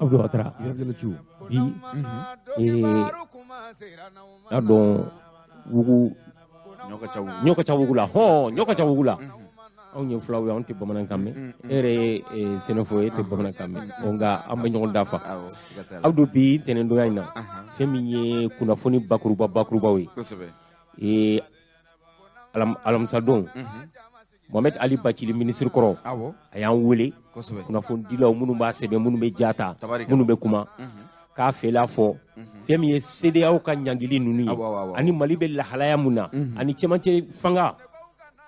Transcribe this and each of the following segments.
Abdou Ouattara bi ardon wugu nyoka cha wugu la nyoka cha wugu la on ñu flaw on te bamanan kamé ere senofo te bamanan kamé onga amba ñol dafa Abdou bi tenen do yayna femi kuna foni bakruba wi e alam sadon Mohamed Ali Bathily ministre koro ayan wele kuna fon dilaw munu ba sebe munu be jata munu be kuma ka fela fo femi CDAO ka nyangili nuni ani Mali be la halaya muna ani chemante fanga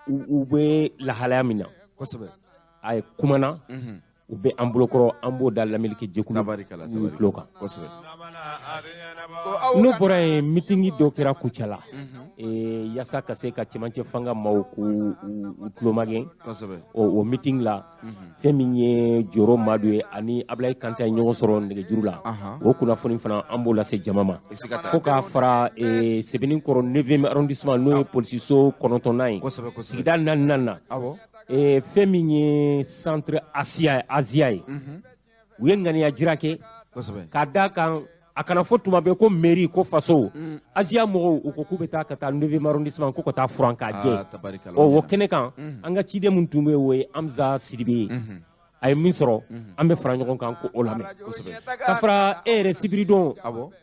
u be la halaya mina ay kumana u be amblokoro ambo dal la miliki jekulu kloka no bora meeting do kira kuchala yasa kase ka chemante fanga mauku klomagen o meeting la feminye joro madwe ani Ablay Kanta nyogo soro ndege jurula o kuna foni fana ambo la se jamama ko ka fara sebenin koro 9e arrondissement no police so konontonay sigida nanana feminye centre Asia wengani ya jirake kada kan akana fotuma be ko mairie ko faso Asia mo ko kubeta kata 9e arrondissement ko ta franka je o wo kenekan anga cide mun tumbe we Amza Sidibe ay min soro ambe fara ñokon kan ko olame ka fara sibridon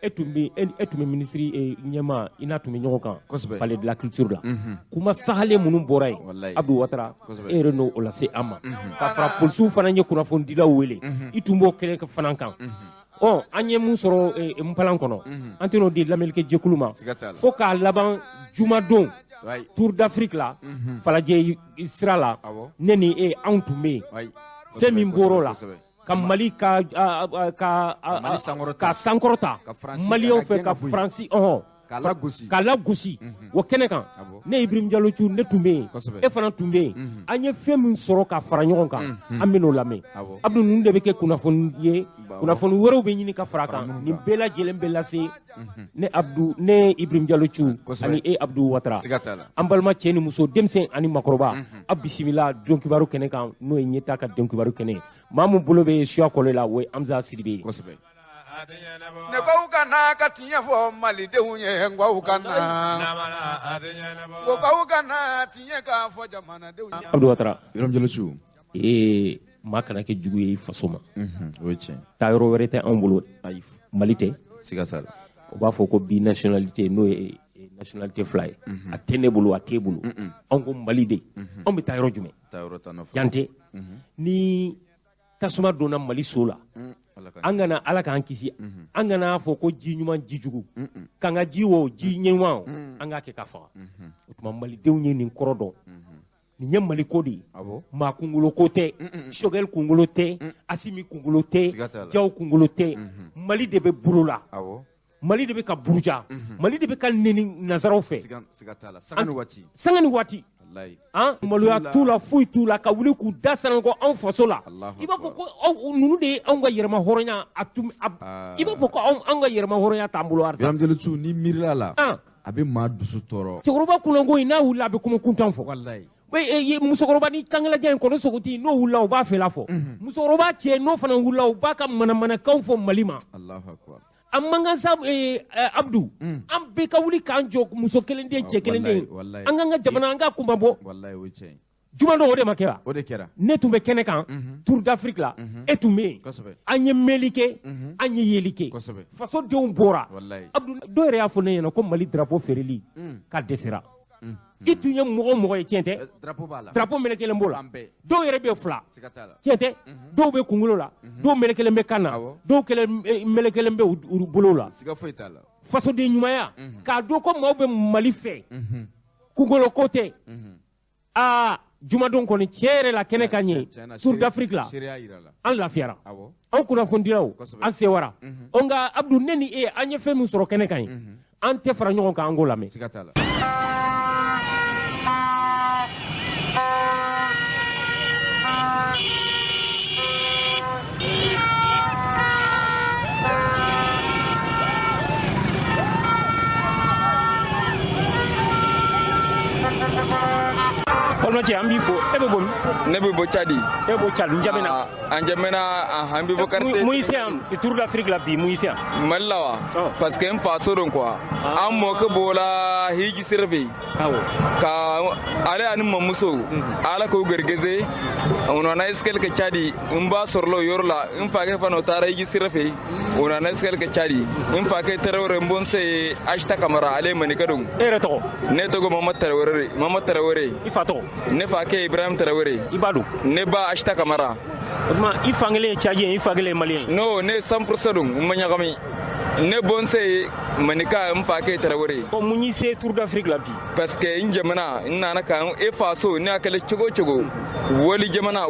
etumi ministre nyema ina tumi ñokon kan palais de la culture la kuma sahale munum boray Abdou Ouattara no olase ama ka fara polsu fana nye kuna fon dila wele itumbo kene ka fana kan anye mun soro mpalan kono antino di lamelke jekuluma fo ka laban jumadon Tour d'Afrique la fala je Israla neni antume Femi Mboro la ka Mali ka sankorota Mali o fe ka France kala gosi wo kene kan ne Ibrahim Diallo Thiou ne tumbe e fana tumbe anye fem soro ka fara ɲɔgɔn kan amino lame Abdou nun de be ke kunafoni ye kunafoni wɛrɛw be ɲini ka fara kan ni bela jelen be lase ne Ibrahim Diallo Thiou ani Abdou Ouattara an balima cɛ ni muso denmisɛn ani makɔrɔba a bisimila donkibaru kɛnɛ kan n'o ye ɲɛta ka donkibaru kɛnɛ maa mun bolo be suya kɔlɔ la o ye Amza Sidibe ne ko kana ka tiɲɛ fɔ malidenw ye n ko kana tiɲɛ ka fɔ jamanadenw ye Abdou Ouattara Ibrahim Diallo Thiou maa kana kɛ jugu ye faso ma o ye tiɲɛ taa yɔrɔ wɛrɛ tɛ anw bolo Mali tɛ siga t'a la o b'a fɔ ko bi nationalité n'o ye nationalité fila ye a tɛ ne bolo a t'e bolo anw ko Mali de anw bɛ taa yɔrɔ jumɛn yan tɛ ni tasuma donna Mali so la an kana Ala k'an kisi an kana fɔ ko ji ɲuman ji jugu kan ka ji wo ji ɲuman an k'a kɛ ka faga o tuma malidenw ye nin kɔrɔ dɔn nin ye Mali ko de ye maa kunkolo ko tɛ Choguel kunkolo tɛ Assimi kunkolo tɛ Diaw kunkolo tɛ Mali de bɛ bolo la Mali de bɛ ka buruja Mali de bɛ ka neni nazaraw fɛ sanga ni waati maloya t'u la foyi t'u la ka wuli k'u da sanango anw faso la i b'a fɔ ko ninnu de ye anw ka yɛrɛma hɔrɔnya i b'a fɔ ko anw ka yɛrɛma hɔrɔnya t'an bolo arisa Ibrahim Diallo Thiou ni miirila la a bɛ maa dusu tɔɔrɔ cɛkɔrɔba kunanko in n'a wulila a bɛ kuma kuntan fɔ musokɔrɔba ni kankalajan in kɔnɔ sogoti n'o wulila u b'a fɛla fɔ musokɔrɔba cɛ n'o fana wulila u b'a ka manamanakanw fɔ Mali ma an man kan sa Abdou an bɛɛ ka wuli k'an jɔ muso kelen den cɛ kelen den an kan ka jamana an ka kunba bɔ juma dɔ o de ma kɛ wa ne tun bɛ kɛnɛ kan Tour d'Afrique la e tun bɛ yen an ye mɛli kɛ an ye yeli kɛ faso denw bɔra Abdou dɔw yɛrɛ y'a fɔ ne ɲɛna ko Mali drapeau feereli k'a dɛsɛra i tun ye mɔgɔ o mɔgɔ ye tiɲɛ tɛ drapeau mɛlɛkɛlen b'o la dɔw yɛrɛ bɛ fila tiɲɛ tɛ dɔw bɛ kunkolo la dɔw mɛlɛkɛlen bɛ kan na dɔw mɛlɛkɛlen bɛ u bolo la fasoden ɲumanya k'a dɔn ko maaw bɛ Mali fɛ kunkolo ko tɛ jumadon kɔni tiɲɛ yɛrɛ la kɛnɛ ka ɲɛ Tour d'Afrique la an lafiyara an kunnafonidilaw an sewara nka Abdou ne ni e an ye fɛn min sɔrɔ kɛnɛ kan ye an tɛ fara ɲɔgɔn kan an k'o lamɛn Haruna cɛ an b'i fo e bɛ bɔ min ne bɛ bɔ Tchadi e bɛ bɔ Tchadi N'Djamena an bɛ bɔ quartier mun y'i se yan Tour d'Afrique la bi mun y'i se yan Mali la wa parce que n fa so don quoi an mɔkɛ b'o la hiji sira fɛ ka ale ani mamuso ala k'o gargaze o nana escale kɛ Tchadi n ba sɔrɔla o yɔrɔ la n fa kɛ fana o taara hiji sira fɛ o nana escale kɛ Tchadi n fa kɛ Tarawele n bɔnse ye Achita Kamara ale ye manika don e yɛrɛ tɔgɔ ne tɔgɔ Mama Tarawele i fa tɔgɔ ne fa kɛ Ibrahim Tarawele i ba don ne ba Achita Kamara o tuma i fa kelen ye Tchadien i fa kelen ye Malien no ne 100% don n ma ɲagami ne bɔnse ye manika n fa kɛ Tarawele o mun y'i se Tour d'Afrique la bi parce que n jamana n nana kan e faso ne akale cogo cogo wali jamana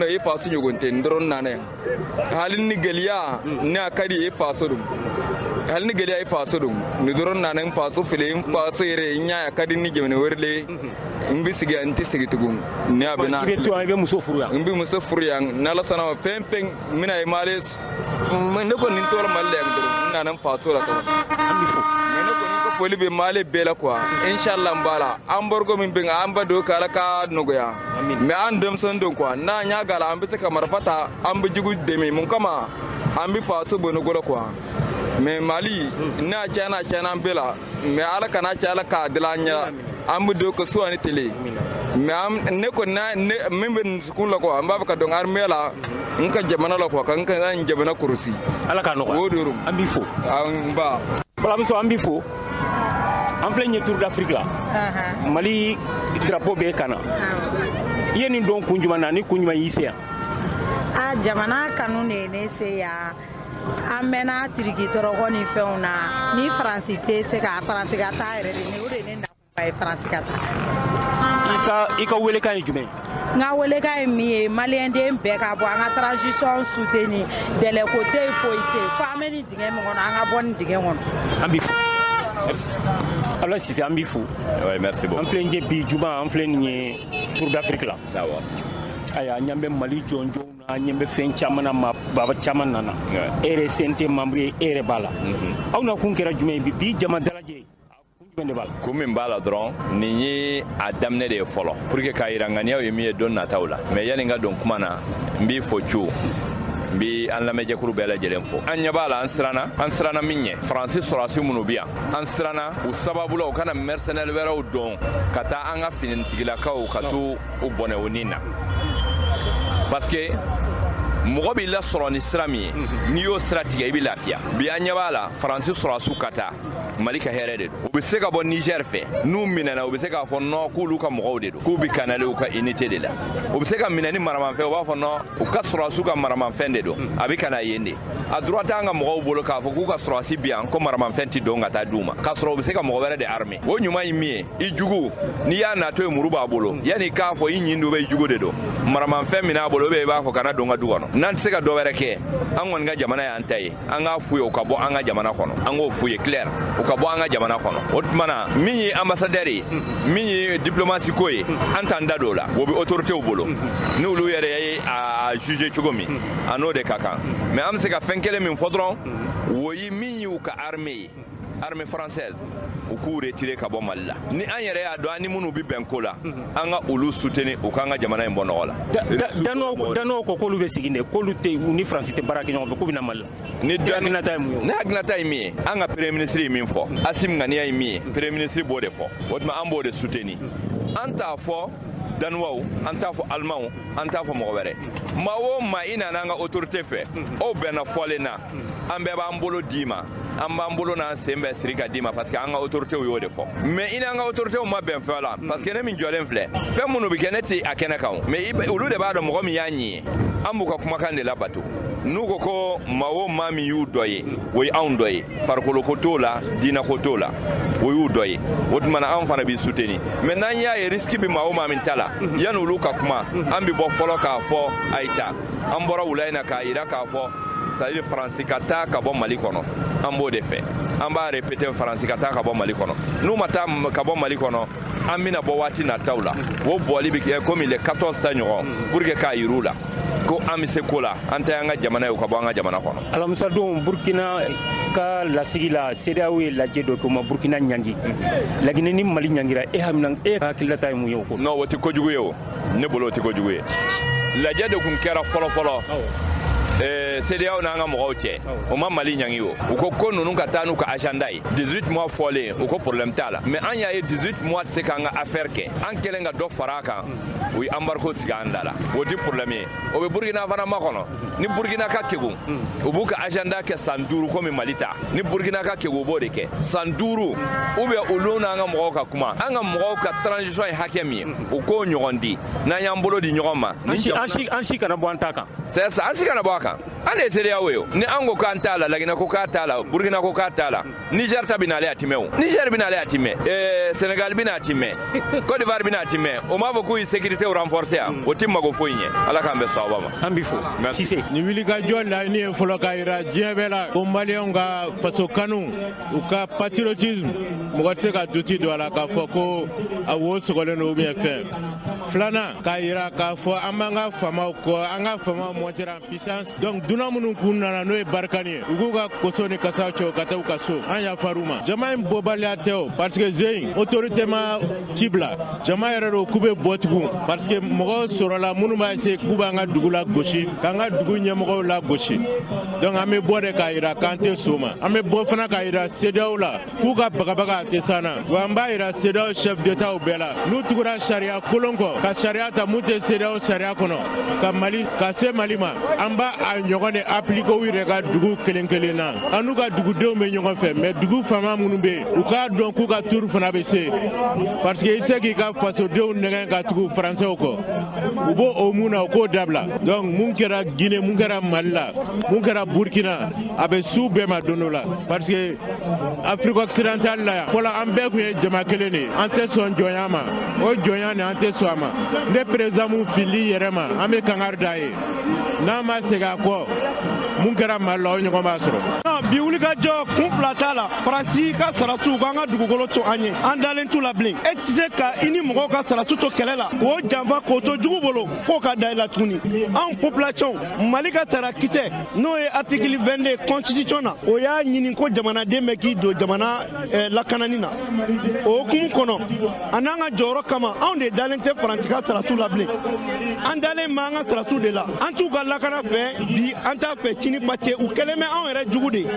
e faso ɲɔgɔn tɛ n dɔrɔn nana yan hali ni gɛlɛya ne a ka di e faso don hali ni gɛlɛya e faso don ni dɔrɔn nana n faso fili n faso yɛrɛ n y'a ka di ni jamana wɛrɛ le n bɛ sigi yan n tɛ segin tugun ne a bɛ na i bɛ to yan i bɛ muso furu yan n bɛ muso furu yan n'ala sɔnna ma fɛn fɛn n bɛna ye Mali ne kɔni n tora Mali la yan dɔrɔn n nana n faso la tɔgɔ an b'i fo mais ne kɔni ka foli bɛ Mali bɛɛ la quoi inshallah n b'a la an bɔrɔgo min bɛ yen an ba don k'ala ka nɔgɔya mais an denmisɛnnin don quoi n'an y'a gala an bɛ se ka marifa ta an bɛ jugu dɛmɛ mun kama an bɛ faso bɔ nɔgɔ la quoi mais Mali n'a tiɲɛna an bɛɛ la mais ala kana cɛ ala k'a dilan an ɲɛ an bɛ don ka so ani tele mais ne kɔni min bɛ nusukun la quoi n b'a fɛ ka dɔn armée la n ka jamana la quoi ka n ka n jamana kɔlɔsi ala k'a nɔgɔya o de don an b'i fo n ba balamuso an b'i fo an filɛ nin ye Tour d'Afrique la Mali drapeau bɛ kan na i ye nin dɔn kun jumɛn na ni kun jumɛn y'i se yan jamana kanu de ye ne se yan an mɛnna tiriki tɔrɔkɔ ni fɛnw na ni Faransi tɛ se ka Faransi ka taa yɛrɛ de o de ne nakun ye Faransi ka taa i ka welekan ye jumɛn n ka welekan ye min ye maliyɛnden bɛɛ ka bɔ an ka transition soutenir dɛlɛko tɛ yen foyi tɛ yen fo an bɛ nin dingɛ min kɔnɔ an ka bɔ nin dingɛ kɔnɔ an b'i fo merci alors Cissé an b'i fo oui merci beaucoup an filɛ nin ye bi juma an filɛ nin ye Tour d'Afrique la aya ɲɛ bɛ Mali jɔnjɔnw na ɲɛ bɛ fɛn caman na baba caman nana e yɛrɛ sen tɛ membre ye e yɛrɛ b'a la aw na kun kɛra jumɛn ye bi jama dalajɛ kun jumɛn de b'a la kun min b'a la dɔrɔn nin ye a daminɛ de ye fɔlɔ pour que k'a yira ŋaniyaw ye min ye don nataw la mais yani n ka don kuma na n b'i fo cu n bi an lamɛnjɛkuru bɛɛ lajɛlen fo an ɲɛ b'a la an siranna min ɲɛ faransi sɔrɔdasi minnu bi yan an siranna u sababu la u kana mercenaire wɛrɛw dɔn ka taa an ka finitigilakaw ka to u bɔnɛ o nin na parce que mɔgɔ b'i lasɔrɔ ni sira min ye n'i y'o sira tigɛ i bɛ lafiya bi an ɲɛ b'a la faransi sɔrɔdasiw ka taa Mali ka hɛrɛ de don u bɛ se ka bɔ Niger fɛ n'u minɛna u bɛ se k'a fɔ non k'olu ka mɔgɔw de don k'u bɛ kanale u ka unité de la u bɛ se ka minɛ ni maramanfɛn u b'a fɔ non u ka sɔrɔdasiw ka maramanfɛn de don a bɛ ka na yen de a droit t'an ka mɔgɔw bolo k'a fɔ k'u ka sɔrɔdasi bi yan ko maramanfɛn tɛ don ka taa d'u ma k'a sɔrɔ u bɛ se ka mɔgɔ wɛrɛ de armé o ɲuman ye min ye i jugu n'i y'a natɔ ye muru b'a bolo yanni i k'a fɔ i ɲin don bɛ i jugu de don maramanfɛn min a bolo i b'a fɔ kana don ka du kɔnɔ n'an tɛ se ka dɔ wɛrɛ kɛ an kɔni ka jamana y'an ta ye an k'a f'u ye u ka bɔ an ka jamana kɔnɔ an k'o f'u ye clair u ka bɔ an ka jamana kɔnɔ o tuma na min ye ambassadeur ye min ye diplomasi ko ye an t'an da don o la o bɛ autoritéw bolo n'olu yɛrɛ ye a juger cogo min a n'o de ka kan mais an bɛ se ka fɛn kelen min fɔ dɔrɔn o ye min y'u ka armée ye armée française u k'u retirer ka bɔ Mali la ni an yɛrɛ y'a dɔn an ni minnu bɛ bɛn ko la an ka olu soutenir u k'an ka jamana in bɔ nɔgɔ la danow ko k'olu bɛ segin de k'olu tɛ u ni Faransi tɛ baara kɛ ɲɔgɔn fɛ k'u bɛ na Mali la ni hakilinata ye mun ye ne hakilinata ye min ye an ka premier ministre ye min fɔ Assimi ŋaniya ye min ye premier ministre b'o de fɔ o tuma an b'o de soutenir an t'a fɔ danuwaw an t'a fɔ alimanw an t'a fɔ mɔgɔ wɛrɛ maa o maa i nana an ka autorité fɛ o bɛnna fɔlen na an bɛɛ b'an bolo d'i ma an b'an bolo n'an sen bɛɛ siri ka d'i ma parce que an ka autoritéw y'o de fɔ mais i n'an ka autoritéw ma bɛn fɛn la parce que ne min jɔlen filɛ fɛn minnu bɛ kɛ ne tɛ a kɛnɛ kan mais olu de b'a dɔn mɔgɔ min y'a ɲi ye an b'u ka kumakan de labato n'u ko ko maa o maa min y'u dɔ ye o ye anw dɔ ye farikolo ko t'o la diinɛ ko t'o la o y'u dɔ ye o tuma na an fana b'i soutenir mais n'an y'a ye risque bɛ maa o maa min ta la yanni olu ka kuma an bɛ bɔ fɔlɔ k'a fɔ a ye ta an bɔra wula in na k'a jira k'a fɔ c'est-à-dire faransi ka taa ka bɔ mali kɔnɔ an b'o de fɛ an b'a répéter faransi ka taa ka bɔ mali kɔnɔ n'u ma taa ka bɔ mali kɔnɔ an bɛna bɔ waati nataw la o bɔli bɛ kɛ comme les 14 ta ɲɔgɔn pour que k'a yir'u la ko an bɛ se ko la an tɛ an ka jamana ye u ka bɔ an ka jamana kɔnɔ. alamisa don burkina ka lasigi la CEDEAO ye lajɛ dɔ kɛ o ma burkina ɲangi laginɛ ni mali ɲangira e hakililata ye mun ye o ko. non o tɛ kojugu ye o ne bolo o tɛ kojugu ye lajɛ de tun kɛra fɔlɔ-fɔlɔ CEDEAO n'an ka mɔgɔw cɛ o ma mali ɲangi o u ko ninnu ka taa n'u ka agenda ye 18 mois fɔlen u ko problème t'a la mais an y'a ye 18 mois tɛ se k'an ka affaire kɛ an kɛlen ka dɔ fara a kan u ye embargo sigi an da la o tɛ problème ye o bɛ burkina fana makɔnɔ ni burkina ka kegun u b'u ka agenda kɛ san 5 komi mali ta ni burkina ka kegun u b'o de kɛ san 5 ou bien olu n'an ka mɔgɔw ka kuma an ka mɔgɔw ka transition ye hakɛ min ye u k'o ɲɔgɔn di n'an y'an bolo di ɲɔgɔn ma an si kana bɔ an ta kan c'est ça an si kana bɔ a kan an de CEDEAO ye o ni an ko k'an t'a la Laginɛ ko k'a t'a la Burkina ko k'a t'a la Niger ta bɛna ale a timɛ o Niger bɛna ale a timɛ Sénégal bɛna a timɛ Côte d'Ivoire bɛna a timɛ o m'a fɔ k'u ye sécurité renforcer yan o ti mago foyi ɲɛ Ala k'an bɛn sababa ma an b'i fo Cissé ni wulikajɔ laɲini ye fɔlɔ k'a yira diɲɛ bɛɛ la ko maliyɛnw ka faso kanu u ka patriotisme mɔgɔ tɛ se ka duti don a la k'a fɔ ko a wo sɔgɔlen don ou bien fɛn filanan k'a yira k'a fɔ an b'an ka faamaw kɔ an ka faamaw monter en puissance donc dunan minnu kun nana n'o ye barikani ye u k'u ka koso ni kasaw cɛ ka taa u ka so an yafar'u ma jama in bɔbaliya tɛ o parce que zeyin autorité ma ci bila jama yɛrɛ don k'u bɛ bɔ tugun parce que mɔgɔw sɔrɔla minnu b'a essayer k'u b'an ka dugu la gosi k'an ka dugu ɲɛmɔgɔw la gosi donc an bɛ bɔ de k'a yira k'an tɛ so ma an bɛ bɔ fana k'a yira CEDEAO la k'u ka bagabaga a tɛ s'an na wa an b'a yira CEDEAO chef d'état bɛɛ la n'u tugura sariya kolon kɔ ka sariya ta mun tɛ CEDEAO sariya kɔnɔ ka se mali ma an b'a a ɲɔgɔn de appliquer u yɛrɛ ka dugu kelen kelen na an n'u ka dugudenw bɛ ɲɔgɔn fɛ mais dugu faama minnu bɛ yen u k'a dɔn k'u ka tour fana bɛ se parce que i se k'i ka fasodenw nɛgɛn ka tugu faransɛw kɔ u b'o o mun na u k'o dabila donc mun kɛra Guinée mun kɛra Mali la mun kɛra Burkina a bɛ su bɛɛ ma don dɔ la parce que Afrique occidentale la yan fɔlɔ an bɛɛ tun ye jama kelen de ye an tɛ sɔn jɔnya ma o jɔnya nin an tɛ sɔn a ma ne président mun fili yɛrɛ ma an bɛ kangari d'a ye n'an ma segin a kɔ mun kɛra Mali la o ɲɔgɔn b'a sɔrɔ. bi wulikajɔ kun fila t'a la faransi ka sarasiw k'an ka dugukolo to an ye an dalen t'u la bilen e tɛ se ka i ni mɔgɔw ka sarasiw to kɛlɛ la k'o janfa k'o to jugu bolo k'o ka da i la tuguni anw population Mali ka sarakisɛ n'o ye article 22 constitution na o y'a ɲini ko jamanaden bɛ k'i don jamana lakanani na o hukumu kɔnɔ a n'an ka jɔyɔrɔ kama anw de dalen tɛ faransi ka sarasiw la bilen an dalen bɛ an ka sarasiw de la an t'u ka lakana fɛ bi an t'a fɛ sini parce que u kɛlen bɛ anw yɛrɛ jugu de ye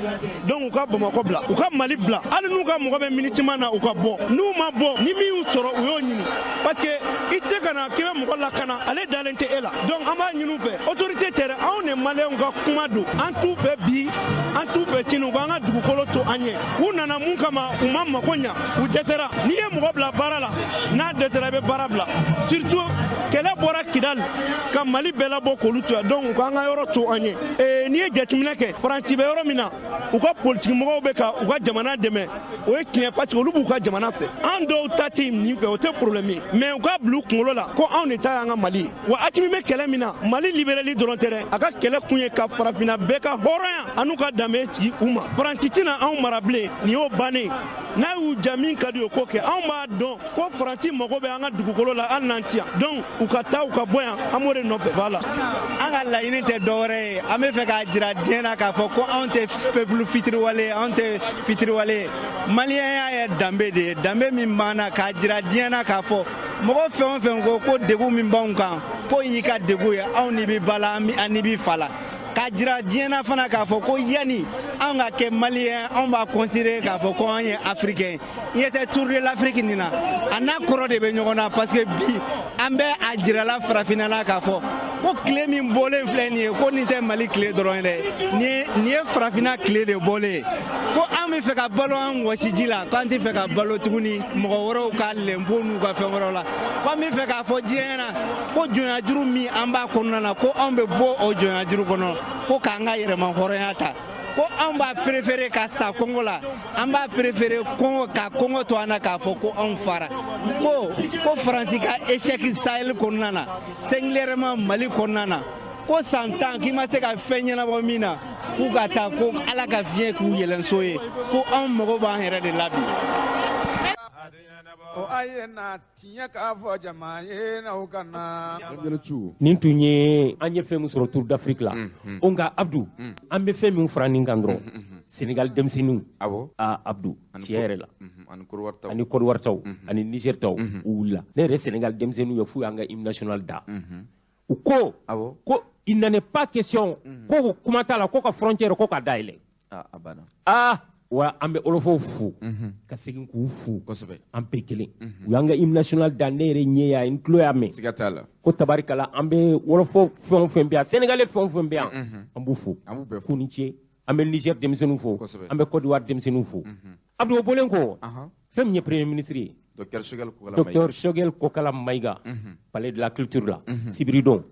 donc u ka Bamakɔ bila u ka Mali bila hali n'u ka mɔgɔ bɛ minitiman na u ka bɔ n'u ma bɔ ni min y'u sɔrɔ u y'o ɲini parce que i tɛ ka na k'i bɛ mɔgɔ lakana ale dalen tɛ e la donc an b'a ɲini u fɛ autorité tɛ dɛ anw de maliyɛnw ka kuma don an t'u fɛ bi an t'u fɛ sini u k'an ka dugukolo to an ye u nana mun kama u ma mako ɲa u dɛsɛra n'i ye mɔgɔ bila baara la n'a dɛsɛra i bɛ baara bila surtout kɛlɛ bɔra Kidali ka Mali bɛɛ labɔ k'olu to yan donc u k'an ka yɔrɔ to an ye n'i ye jateminɛ kɛ faransi bɛ yɔrɔ min na u ka politiki mɔgɔw bɛ ka u ka jamana dɛmɛ o ye tiɲɛ parce que olu b'u ka jamana fɛ an dɔw ta tɛ nin fɛ o tɛ problème ye mais u ka bila u kunkolo la ko anw de ta y'an ka Mali ye wa Asimi bɛ kɛlɛ min na Mali libérali dɔrɔn tɛ dɛ a ka kɛlɛ kun ye ka farafinna bɛɛ ka hɔrɔnya an n'u ka danbe sigi u ma faransi tɛna anw mara bilen nin y'o bannen n'a y'u ja min ka di o k'o kɛ anw b'a dɔn ko faransi mago bɛ an ka dugukolo la hali n'an ti yan donc u ka taa u ka bɔ yan an b'o de nɔfɛ voilà an ka laɲini tɛ dɔwɛrɛ ye an bɛ fɛ k'a jira diɲɛ na k'a fɔ ko anw tɛ peuple fitiriwale anw tɛ fitiriwale ye maliyɛnya ye danbe de ye danbe min b'an na k'a jira diɲɛ na k'a fɔ mɔgɔ fɛn o fɛn ko degun min b'anw kan ko y'i ka degun ye anw ni bɛ ba la an ni bɛ fa la k'a jira diɲɛ na fana k'a fɔ ko yanni anw ka kɛ maliyɛn anw b'a considérer k'a fɔ ko anw ye africain i ɲɛ tɛ tour de l'Afrique nin na a n'a kɔrɔ de bɛ ɲɔgɔn na parce que bi an bɛ a jirala farafinna la k'a fɔ ko tile min bɔlen filɛ nin ye ko nin tɛ Mali tile dɔrɔn ye dɛ nin ye farafinna tile de bɔlen ye ko an bɛ fɛ ka balo an wɔsiji la k'an tɛ fɛ ka balo tuguni mɔgɔ wɛrɛw ka lɛnpo n'u ka fɛn wɛrɛw la ko an bɛ fɛ k'a fɔ diɲɛ na ko jɔnyajuru min an b'a kɔnɔna na ko anw bɛ bɔ o jɔnyajuru kɔnɔ ko k'an ka yɛrɛma hɔrɔnya ta ko anw b'a préféré ka sa Congo la an b'a préféré ka Congo to an na k'a fɔ ko anw fara ko Faransi ka échec Sahel kɔnɔna na singulièrement Mali kɔnɔna na ko san 10 k'i ma se ka fɛn ɲɛnabɔ min na k'u ka taa ko ala ka fiɲɛ k'u yɛlɛnso ye ko anw mago b'an yɛrɛ de la bi. nin tun ye an ye fɛn min sɔrɔ Tour d'Afrique la o nka Abdou an bɛ fɛn min fara nin kan dɔrɔn Sénégal denmisɛnninw Abdou tiɲɛ yɛrɛ la ani Côte d'Ivoire taw ani Niger taw u wulila ne yɛrɛ Sénégal denmisɛnninw ye f'u y'an ka hymne national da u ko ko il n'en est pas question ko kuma t'a la ko ka frontière ko ka dayɛlɛ wa an bɛ olofow fu ka segin k'u fu an bɛɛ kelen u y'an ka hymne national da ne yɛrɛ ɲɛ y'a n tulo y'a mɛn ko tabarikala an bɛ wolofɔ fɛn o fɛn bɛ yan sénégalais fɛn o fɛn bɛ yan an b'u fo k'u ni ce an bɛ Niger denmisɛnninw fo an bɛ Côte d'Ivoire denmisɛnninw fo Abdou o bɔlen kɔ fɛn min ye premier ministre ye Docteur Choguel Kokala Maïga, palais de la culture là, Sibridon,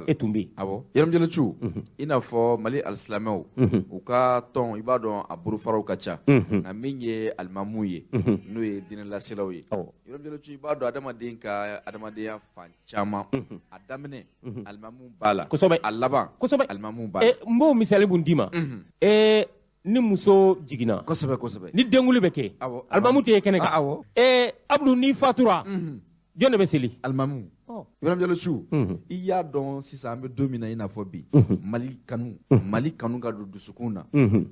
et Toumbi. Yaram Jelechu, il n'a pas Mali al-Slameo, ou ka ton, il va dans à Burufaro Kacha, à Mingye al-Mamouye, nous et Dine la Selawi. Yaram Jelechu, il va dans Adamadea Fan Chama, Adamene, al-Mamou Bala, al-Laba, al-Mamou Bala. Et Mbo Misale Bundima, et ni muso jigina kosɛbɛ ni denguli bɛ kɛ alimamu tɛ ye kɛnɛ kan Abdou ni fatura jɔn de bɛ seli alimamu Ibrahima Diallo su i y'a dɔn sisan an bɛ don min na i n'a fɔ bi Mali kanu ka don dusukun na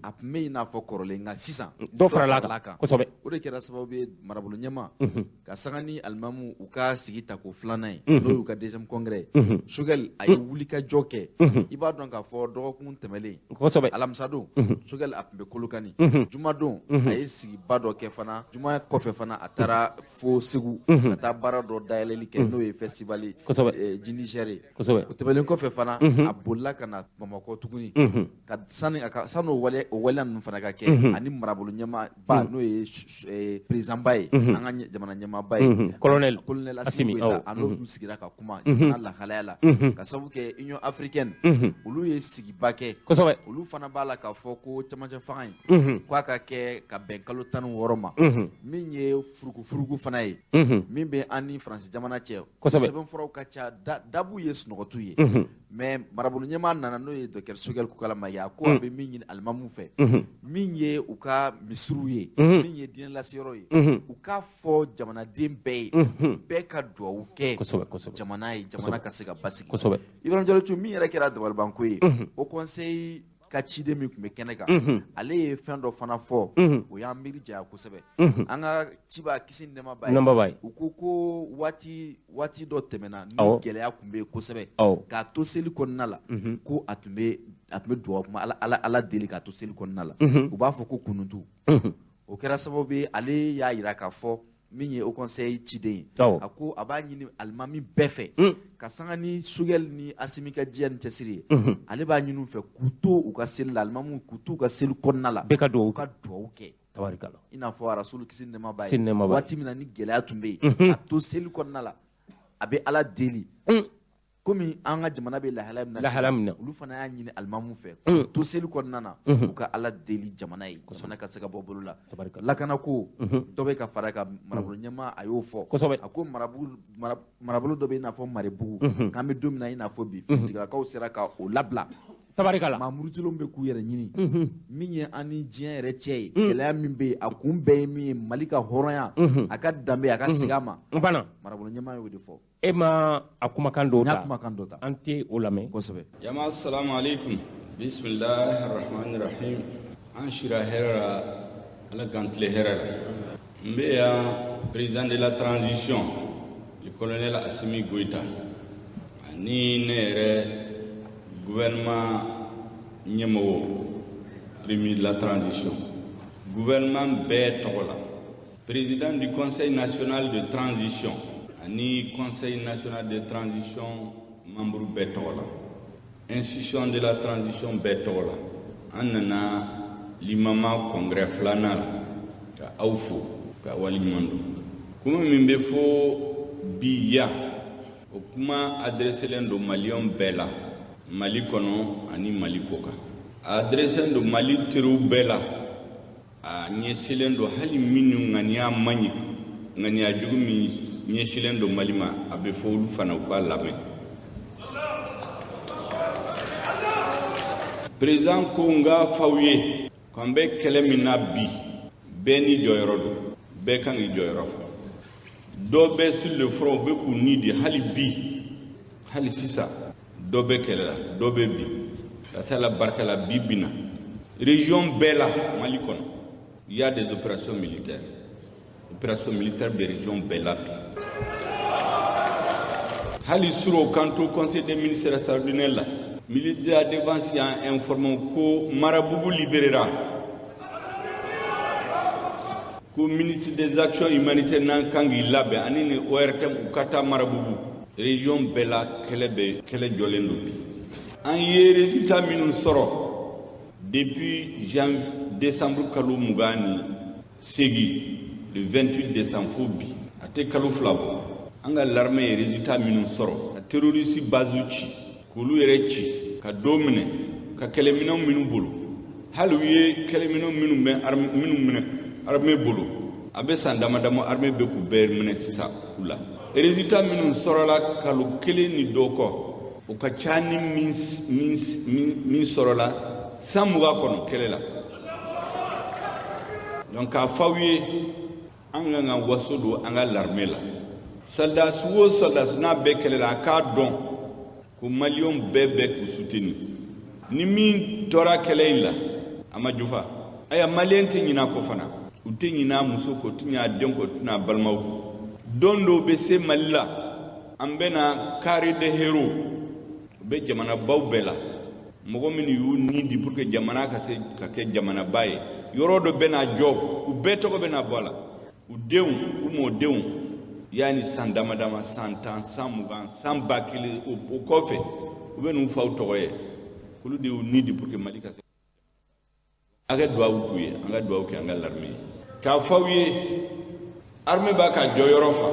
a tun bɛ i n'a fɔ kɔrɔlen nka sisan dɔ farala kan kosɛbɛ o de kɛra sababu ye marabolo ɲɛma ka sanga ni alimamu u ka sigi ta ko filanan ye n'o y'u ka deuxième congrès Choguel a ye wulikajɔ kɛ i b'a dɔn k'a fɔ dɔgɔkun tɛmɛlen kosɛbɛ alamisa don Choguel a tun bɛ Kolokani juma don a ye sigiba dɔ kɛ fana juma kɔfɛ fana a taara fo Segu ka taa baara dɔ dayɛlɛli kɛ n'o ye festival Jindi Géré o tɛmɛlen kɔfɛ fana a bolila ka na Bamakɔ tuguni ka sanu o waleya ninnu fana ka kɛ ani marabolo ɲɛmaaba n'o ye président ba ye an ka jamana ɲɛmaaba ye colonel Assimi Goïta a n'o tun sigira ka kuma jamana lahalaya la ka sababu kɛ Union africaine olu ye sigiba kɛ olu fana b'a la k'a fɔ ko camancɛ fanga in k'a ka kɛ ka bɛn kalo 16 ma min ye furugufurugu fana ye min bɛ an ni Faransi jamana cɛ sɛbɛnfuraw ka ca dabu ye sunɔgɔtu ye mais marabolo ɲɛmaa nana n'o ye Docteur Choguel Kokala Maïga ko a bɛ min ɲini alimamu fɛ min ye u ka misiriw ye min ye diinɛ laseyɔrɔ ye u k'a fɔ jamanaden bɛɛ ye bɛɛ ka duwawu kɛ jamana ye jamana ka se ka basigi Ibrahima Diallo Thiaw min yɛrɛ kɛra dabalibanko ye o conseil ka ciden min tun bɛ kɛnɛ kan ale ye fɛn dɔ fana fɔ o y'an miiri janya kosɛbɛ an ka ciba kisi nɛɛmaba ye u ko waati dɔ tɛmɛna ni gɛlɛya tun bɛ yen kosɛbɛ k'a to seli kɔnɔna la ko a tun bɛ duwawu kuma ala deli k'a to seli kɔnɔna la u b'a fɔ ko kununtu o kɛra sababu ye ale y'a jira k'a fɔ min ye o conseil ciden ye a ko a b'a ɲini alimami bɛɛ fɛ ka sanga ni Choguel ni Assimi ka diya ni cɛsiri ye ale b'a ɲini u fɛ k'u to u ka seli la alimamu k'u to u ka seli kɔnɔna la bɛɛ ka duwawu kɛ tabarikala i n'a fɔ rasulu kisi nɛɛmaba ye waati min na ni gɛlɛya tun bɛ yen a to seli kɔnɔna la a bɛ ala deli komi an ka jamana bɛ lahalaya min na olu fana y'a ɲini alimamu fɛ k'u to seli kɔnɔna na u ka ala deli jamana ye jamana ka se ka bɔ bolo la lakana ko dɔ bɛ ka fara ka marabolo ɲɛmaa a y'o fɔ a ko marabolo dɔ bɛ i n'a fɔ Marebugu k'an bɛ don min na i n'a fɔ bi finitigilakaw sera ka o labila tabarikala maa murutilenw bɛ k'u yɛrɛ ɲini min ye an ni diɲɛ yɛrɛ cɛ ye gɛlɛya min bɛ yen a kun bɛɛ ye min ye Mali ka hɔrɔnya a ka danbe a ka segin a ma marabolo ɲɛmaa y'o de fɔ e ma a kumakan dɔ ta an tɛ o lamɛn kosɛbɛ jama assalamu alaikum bismillahir rahmanir rahim an shira hɛrɛ la ala k'an tile hɛrɛ la n bɛ yan président de la transition le colonel Assimi Goïta ani ne yɛrɛ gouvernement ɲɛmɔgɔ premier de la transition gouvernement bɛɛ tɔgɔ la président du conseil national de transition ani conseil national de transition membre bɛɛ tɔgɔ la institution de la transition bɛɛ tɔgɔ la an nana limama congrès filanan la ka aw fo ka waleɲuman dɔn kuma min bɛ fɔ bi yan o kuma adresselen don maliyɛnw bɛɛ la Mali kɔnɔ ani Mali kɔ kan a adresselen don Mali teriw bɛɛ la a ɲɛsilen don hali minnu ŋaniya man ɲi ŋaniya jugu min ɲɛsilen don Mali ma a bɛ fɔ olu fana u k'a lamɛn président Konga Fawye kambe kele minabi beni joyrodo be kan joyro do be sur le front be ku nidi hali sisa do be kele do be bi la sala barka la bibina région bela malikon il y a des opérations militaires de région bela hali suro kanto conseil des ministres extraordinaire la militaire de défense a informé ko Marabougou libérera ko ministre des actions humanitaires nan kangi labe anini ORTM ukata Marabougou région bela kele jolendo bi an ye résultat minun soro depuis décembre kalo mugani segi le 28 décembre fobi ate kalo flabo anga l'armée résultat minun soro a terroriste bazuchi kulu yerechi ka domine ka kelemino minu bulu halu ye kelemino minu me armée bulu abe sandama damo armée be ku ber mine sisa kula résultat minun soro la kalu kele ni doko o ka chani min soro la samuga kono kele la donc a fawiye anga nga wasodo anga l'armée la soldat na be kele la ka don ko malion bebe ku soutenu ni min tora kele la ama jufa aya malien tinyina ko fana utinyina muso ko tinya den ko tuna balmaw dondo be se malila ambena kari de hero be jamana bawbela mogo min yu nindi pour que jamana ka ke jamana baye yorodo bena job u beto ko bena bola u dew u mo dew yani sandama dama santan samugan sambakili o kofe u benu faw toye kulu de u nindi pour que malika se aga doa kuye anga doa ke anga l'armée ka fawiye armée ba ka joyorofa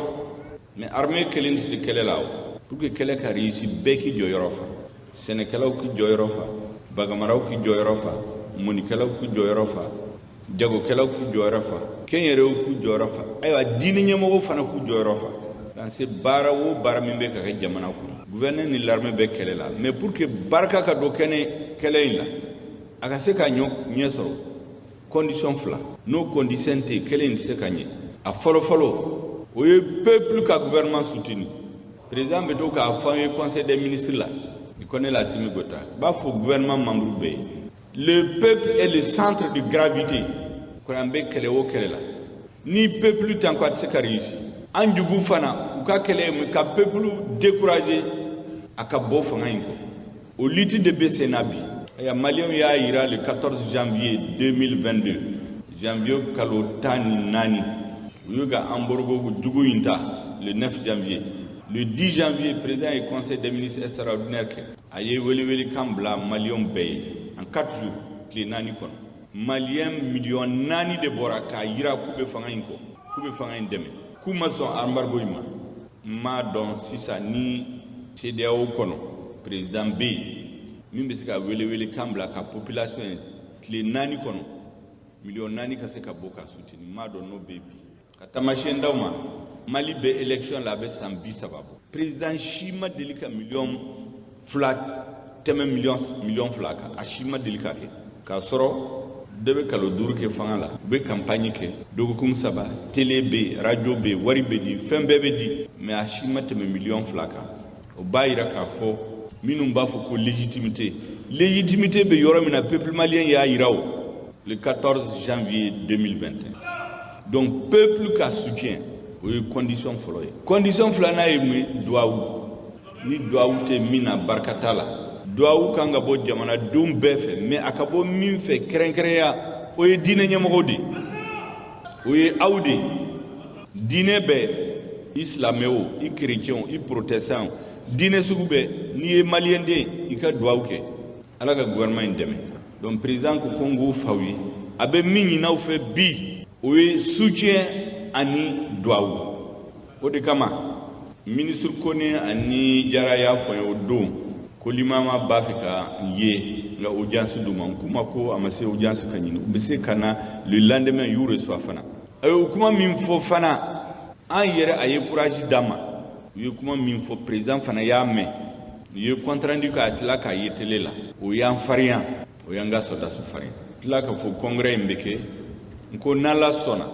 mais armée kelin si kelelaw pour que kele ka réussi beki joyorofa senekalaw ki joyorofa bagamaraw ki joyorofa monikalaw ki joyorofa jago kelaw ki joyorofa kenyerew ki joyorofa aywa dini nyemo fana ku joyorofa dans ce barawo baramimbe ka jamana ku gouverneur ni l'armée be kelela mais pour que barka ka do kene keleila aka se ka nyesoro condition fla no condition te kelen se ka nye a folo o ye peuple ka gouvernement soutenu président beto ka famille conseil des ministres là il connaît la Simigota. Bah, faut gouvernement membre. Le peuple est le centre de gravité. Ni peuple tant quoi c'est réussi. En du goufana, ou ka peuple découragé, à Kabo Fangainko. Au litre de Bessenabi, il y a Malien ira le 14 janvier 2022. Janvier Kalotani Nani. Yuga Amborgo Djuguinta le 9 janvier. Le 10 janvier, le président et conseil des ministres extraordinaires a eu Kambla Malion Bay en 4 jours. Les nani kon Malien million nani de Boraka ira Koube Fangainko, Koube Fangain Deme. Kuma son embargo ima. Ma don sisa ni CDAO kono, président B. Mimbesika wele Kambla ka population les nani kono. Million nani kaseka boka soutenu. Ma don no baby. Katamachien Dauma. Mali be élection la be sambi sababu président Shima delika million flat teme million flaka a Shima delika ke ka soro debe kalo duru ke fangala be campagne ke dogo kum saba télé be radio be wari be di fembe be di mais a Shima teme million flaka o bayira ka fo minum ba fo ko légitimité be yoro mina peuple malien ya irawo le 14 janvier 2021 donc peuple ka soutien oui, condition folloye. Condition flana e mi duawu. Ni duawu te mina barkatala. Duawu kanga bo jamana dum befe mais akabo min fe krenkreya o ye dine nyamogodi. O ye awdi. Dine be islameo, i chrétien, i protestant. Dine sugube ni e malien de i ka duawu ke. Ala ka gouvernement indeme. Donc président ko Congo fawi abe mingi na fe bi o ye soutien ani duawu o de kama ministre kone ani jaraya foye o don ko limama bafika ye la audience du man kuma ko amase audience kanyini bese kana le lendemain you reçoit fana ayo kuma min fo fana an yere aye courage dama yo kuma min fo président fana ya me ye contrat rendu ka atla ka yetele la o ya farian o yanga soda su farin tila ka fo congrès mbeke nko nala sona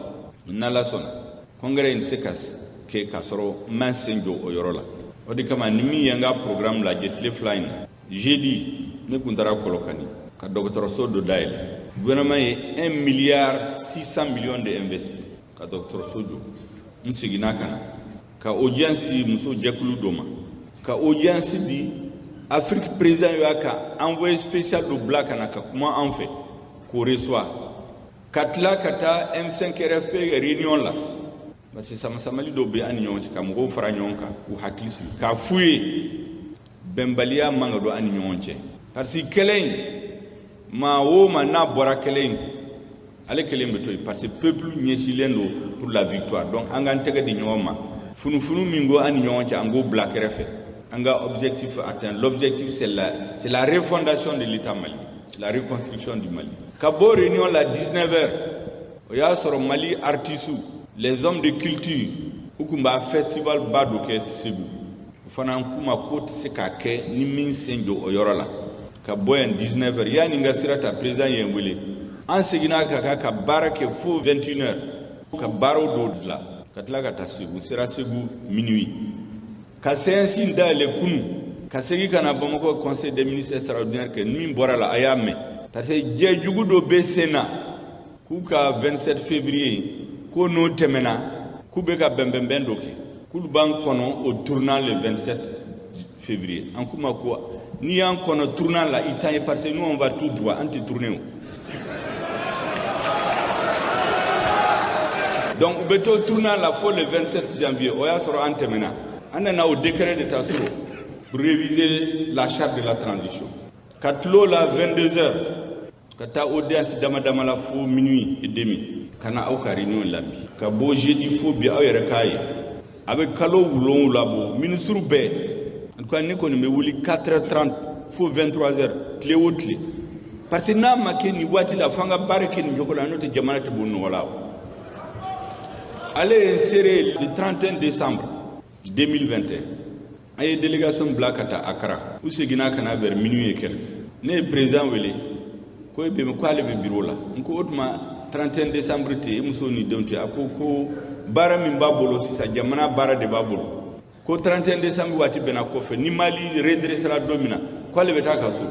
congrès ni sekas ke kasoro man senjo o yorola o di kama nimi yanga programme la jetle flying jeudi ne kuntara kolokani ka docteur Sodo dail gouvernement est 1,6 milliard de investi ka docteur Sodo nsigina kana ka audience di muso jekulu doma ka audience di Afrique président yaka envoyé spécial do black anaka kuma en fait ko reçoit katla kata M5 RFP réunion là parce que sama samali do be an ñon ci kam go fara ñon ka ku hakilisi ka fuye bembalia manga do an ñon ci parce que kelen ma wo ma na bora kelen ale kelen be toy parce que peuple ñesilendo pour la victoire donc angan tega di ñoma funu mingo an ñon ci ango black RFP anga objectif atteint l'objectif c'est la refondation de l'état Mali la reconstruction du Mali kabo réunion la 19h o ya soro Mali artisu les hommes de culture ukumba festival badu ke sibu fana kuma ko se ka ke ni min senjo o yorola kabo en 19h yani nga sirata président yembele en segina ka barake fo 21h ka baro do la katla ka tasibu sira sibu minuit ka sensi ndale kunu ka segi kana Bamako conseil des ministres extraordinaire que min borala ayame parce que jejugu do be sena ku ka 27 février ko no temena ku be ka bembembe ke ku ban kono au tournant le 27 février en kuma ko ni en kono tournant la itaye parce que nous on va tout droit anti tourner donc beto tournant la fois le 27 janvier oya soro antemena anana au décret de Tassuro pour réviser la charte de la transition. Katlo la 22h, kata audience dama la fo minuit et demi, kana au réunion lambi. Kabo jeudi fo bi awere kai. Avec kalo wulon labo ministre be. En quoi ne connait me wuli 4h30 fo 23h clé au clé. Parce que na makeni wati la fanga bareke ni jokola note jamana te bonno wala. Allez insérer le 31 décembre 2021. Il y a une délégation black à Accra. Où c'est qu'il y a vers minuit et quelques. Le président Wele, quoi le bureau là. On a 31 décembre, nous ni donc à Koko, Bara Mimbabolo, si ça Jamana Bara de Babolo. Ko 31 décembre, Wati Benakofe, ni Mali redressera domina. Quoi le Betakasu?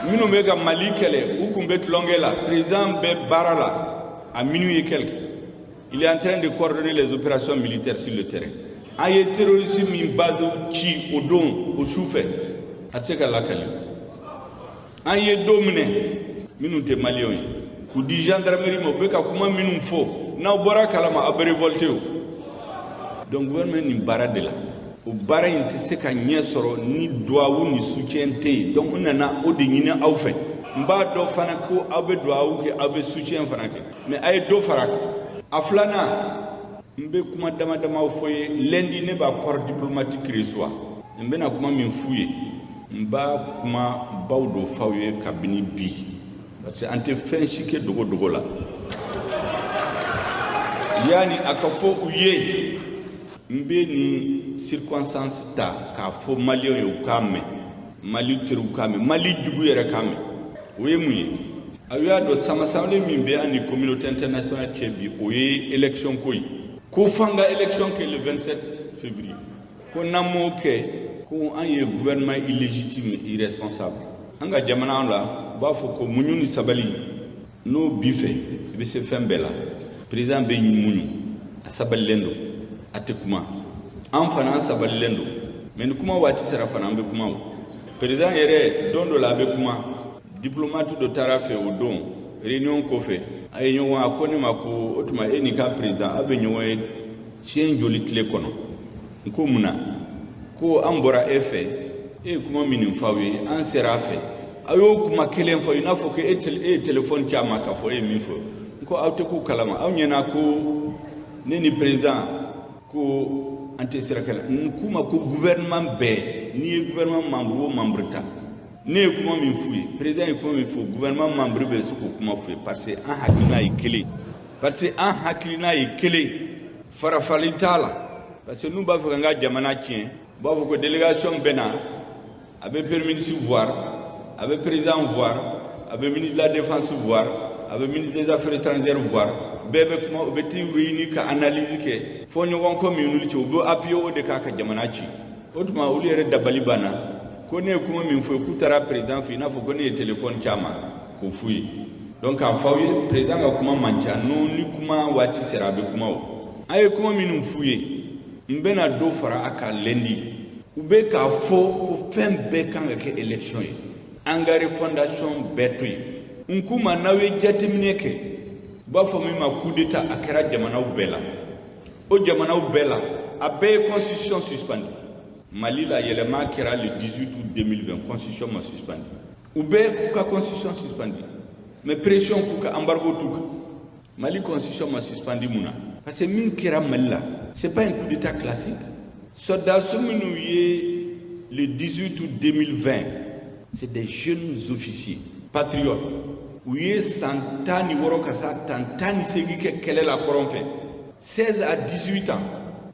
Minomega Mali Kele, où Kumbet Longela, président Be Barala, à minuit et quelques. Il est en train de coordonner les opérations militaires sur le terrain. Aye terrorisme min base ci o don o souffre atseka lakali aye domine minute malion ku di gendarmerie mo beka kuma minum fo na bora kalama abere volteo donc gouvernement ni barade la o bara inte seka nyesoro ni doawu ni soutienté donc on na o de nyina awfe mba do fana ko abe doawu ke abe soutien fana ke mais aye do faraka aflana mbe kuma dama foye lundi ne ba corps diplomatique reçoit mbe na kuma min fouye mba kuma bawdo fawye kabini bi parce que ante fin chike dogo la yani akafo uye mbe ni circonstance ta ka fo malio yo kame mali tiru kame mali jugu yere kame oye muye ayo do sama mimbe ani communauté internationale tiebi oye élection koyi ko fanga élection que le 27 février ko namo ke ko an ye gouvernement illégitime irresponsable anga jamana la ba fo ko muñu ni sabali no bife be se fembela président be muñu asabal lendo atekuma en fana sabal lendo mais kuma wati sara fana be kuma président yere dondo la be kuma diplomate de tarafe o don réunion ko fe ay ñoo wa ko ni mako otuma eni ka président abe ñoo e chien joli tle kono ko muna ko ambora efe e kuma minin fawi an serafe ayo kuma kelen fa ina fo ke téléphone chama ka fo e min fo ko awte ko kalama aw ñena ko neni président ko anti serakala kuma ko gouvernement be ni gouvernement membre ta ne kuma min fuye président kuma min fu gouvernement membre be su ko kuma fuye parce que an hakina yi kele parce que an hakina yi kele farafali tala parce que nous ba fa nga jamana tien ba ko délégation bena abe permis voir avec le président voir, avec le ministre de la Défense voir, avec le ministre des Affaires étrangères voir, bébé comment on peut réunir qu'à analyser que faut nous voir comme une unité, on veut appuyer au déca que jamanachi. Autrement, on lirait d'abalibana, connaît comment il faut écouter le président, il faut connaître le téléphone chama, qu'on fouille. Donc à fois le président a comment manger, non ni comment wati sera avec comment. Aïe comment nous fouiller, nous ben à deux fera à car lundi. Ou bien qu'à faut faire une élection. Engagé fondation betui. Un coup manawe jatemineke. Ba fami ma coup d'état à kera jamana ou bella. O jamana ou bella. A be constitution suspendue. Mali la yelema kera le 18 août 2020. Constitution ma suspendue. Ou bien ka constitution suspendue. Mais pression pour ka embargo tout. Mali constitution ma suspendue mouna. Parce que min kera Mali c'est pas un coup d'état classique. Soldats le 18 août 2020, c'est des jeunes officiers, patriotes. Oui, Santani Worokasa, Tantani Segike, quelle est la coron fait 16 à 18 ans.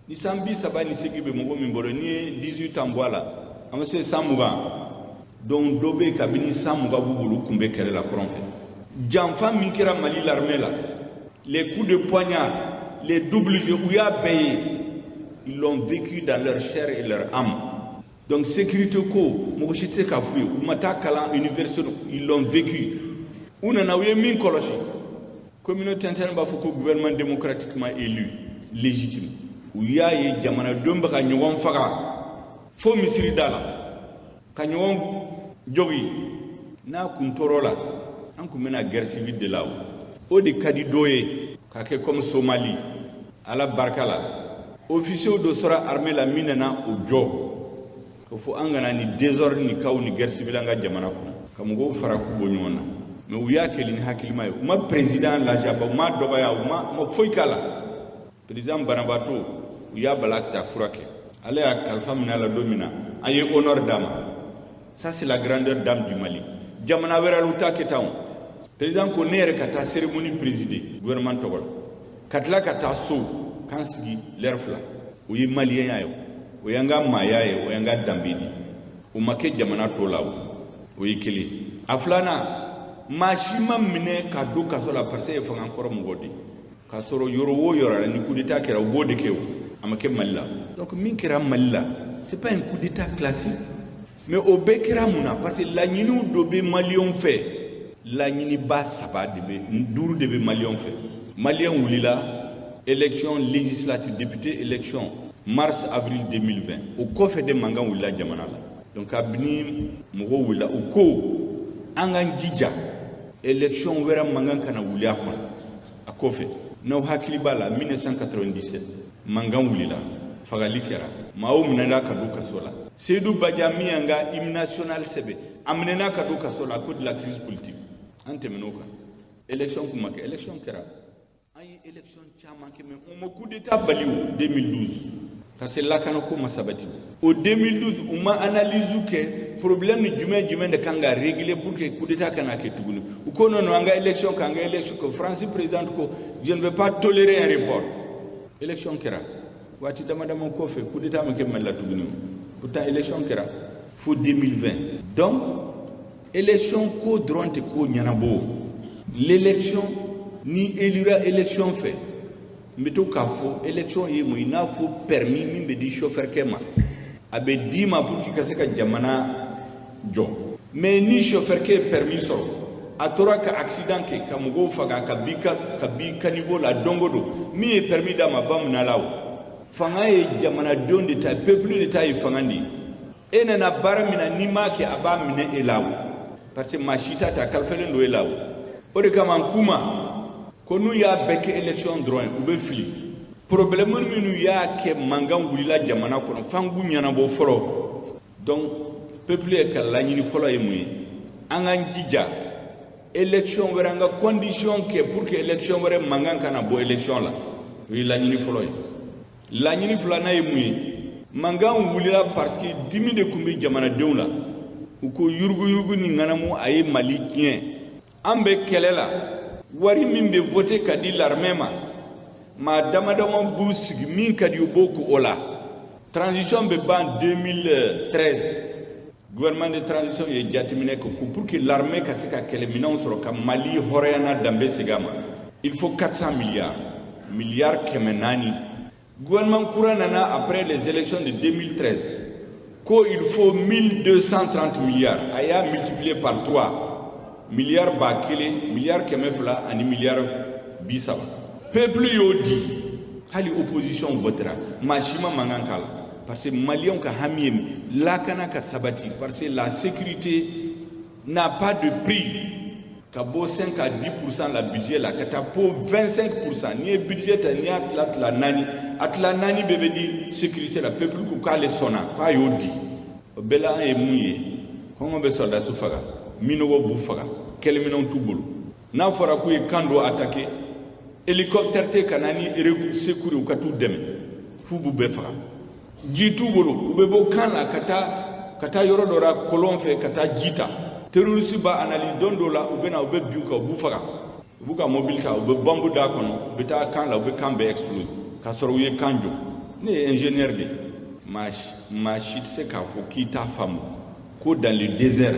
Ni Sambi Saba ni Segibe Mogo Mimboroni, 18 ans, voilà. Amassé Samouga. Donc, Dobe Kabini Samouga Boubou Kumbe, quelle est la coron fait Janfa Minkera Mali l'armée là. Les coups de poignard, les doubles jeux, où il a payé. Ils l'ont vécu dans leur chair et leur âme. Donc, sécurité ko, Mokochite Kafoué, ou Matakala, université, ils l'ont vécu. Ou n'anaouye min kolochi. Communauté internationale, il faut gouvernement démocratiquement élu, légitime. Où il y a des Jamana Dumba Kanyon Faga, Fo Misri Dala, Kanyon Jogi, Na Kuntorola, en commune à guerre civile de là-haut. Au de Kadidoé, Kake comme Somalie, à la Barkala. Officier de sera armé la minena au job. Il faut angana ni désordre ni kaou ni guerre civile anga jamana ko. Kamugo fara ku bonyona. Mais uya kelini hakilima yo. Ma président la jaba ma dobaya ma foikala. Président Banabato uya balak ta furake. Allez à Alpha Minala domina. Aye honneur dame. Ça c'est la grandeur dame du Mali. Jamana vera luta ketaon. Président ko nere kata cérémonie présidée gouvernement togol. Katla kata so kansigi lerfla o yi malien yayo o yanga mayaye o yanga dambidi o make jamana to lawo o yi kili aflana mashima mine ka do ka so la parce e fanga encore ngodi ka soro yoro wo yoro ni coup d'état kera wo de kew amake malla donc min kera malla c'est pas un coup d'état classique mais au bekera muna parce que la nyinu do be malien fait la nyini ba saba de be nduru de be malien fait malien wulila élection législative député élection mars-avril 2020 au coffre de mangan wula jamana la donc abni mogo wula au ko angan jija élection wera mangan kana wula kwa a coffre no hakili bala 1997 mangan wulila fagali kera mawo munana kaduka sola Seydou Badiami anga hymne national sebe amnena kaduka sola à cause de la crise politique antemenoka élection kumake élection kera élection chama que on coup d'état baliou 2012 parce que là quand on sabati au 2012 on m'a analysé que problème ni jume de kanga régler pour que coup d'état kana ke tugunu ou kono no anga élection kanga élection que France président ko je ne veux pas tolérer un report élection kera wati dama ko fait coup d'état me la tugunu pourtant élection kera faut 2020 donc élection ko dronte ko nyanabo l'élection ni élira élection fait mais tout cas faut élection y mo ina faut permis min be di chauffeur kema abe dima pour ki kaseka jamana jo mais ni chauffeur ke permis so atora ka accident ke kamugo faga ka bi niveau la dongodo mi est permis da mabam na lawo fanga e jamana donde ta peuple de ta fangandi ena na baramina ni make abamine elawo parce que machita ta kalfelen do elawo ode kama kuma konou ya beke élection droit ou be fili problème minu ya ke mangan wulila jamana kono fangu nyana bo foro donc peuple e kala nyini folo e muyi angan jija élection weranga condition ke pour que élection were mangan kana bo élection la wi la nyini folo la nyini folo na e muyi mangan wulila parce que dimi de kumbi jamana dewla ko yurgu ni nganamu ay Mali kien ambe kelela wari min be voté kadi l'armée ma damadama bousig min kadi boko ola transition be ban 2013 gouvernement de transition ye jateminɛ ko pour que l'armée ka se ka kɛlɛminɛnw sɔrɔ ka Mali hɔrɔnyana danbe segama il faut 400 milliards kɛmɛ naani. Gouvernement courant nana après les élections de 2013 qu'il faut 1230 milliards. Il a multiplié par 3 milliards bakele, milliards kemefla, et milliards bisaba. Peuple yodi, hali opposition votera, machima mangankala. Parce que Maliens ka hamiem, lakana ka sabati, parce que la sécurité n'a pas de prix. Kabo 5 à 10% la budget la kata pour 25%. Ni budget ni atla nani. Atla nani bebe di sécurité la peuple ku kale sona kwa yodi. Bela e muye. Kongo be soldat sufaga. Minowo bufaga. Kele minon tubulu. Na fora ku e kando attaquer. Hélicoptère te kanani secourir ou katu dem. Fubu be faga. Jitu bulu ubebo kana kata yoro dora kolon fe kata jita. Terroriste ba anali dondo la ubena ube biuka bufaga buka mobilita ube bombu da kono beta kan la ube kan be explose ka soro ye kanjo ne ingénieur de machit se ka fo kita famu ko dans le désert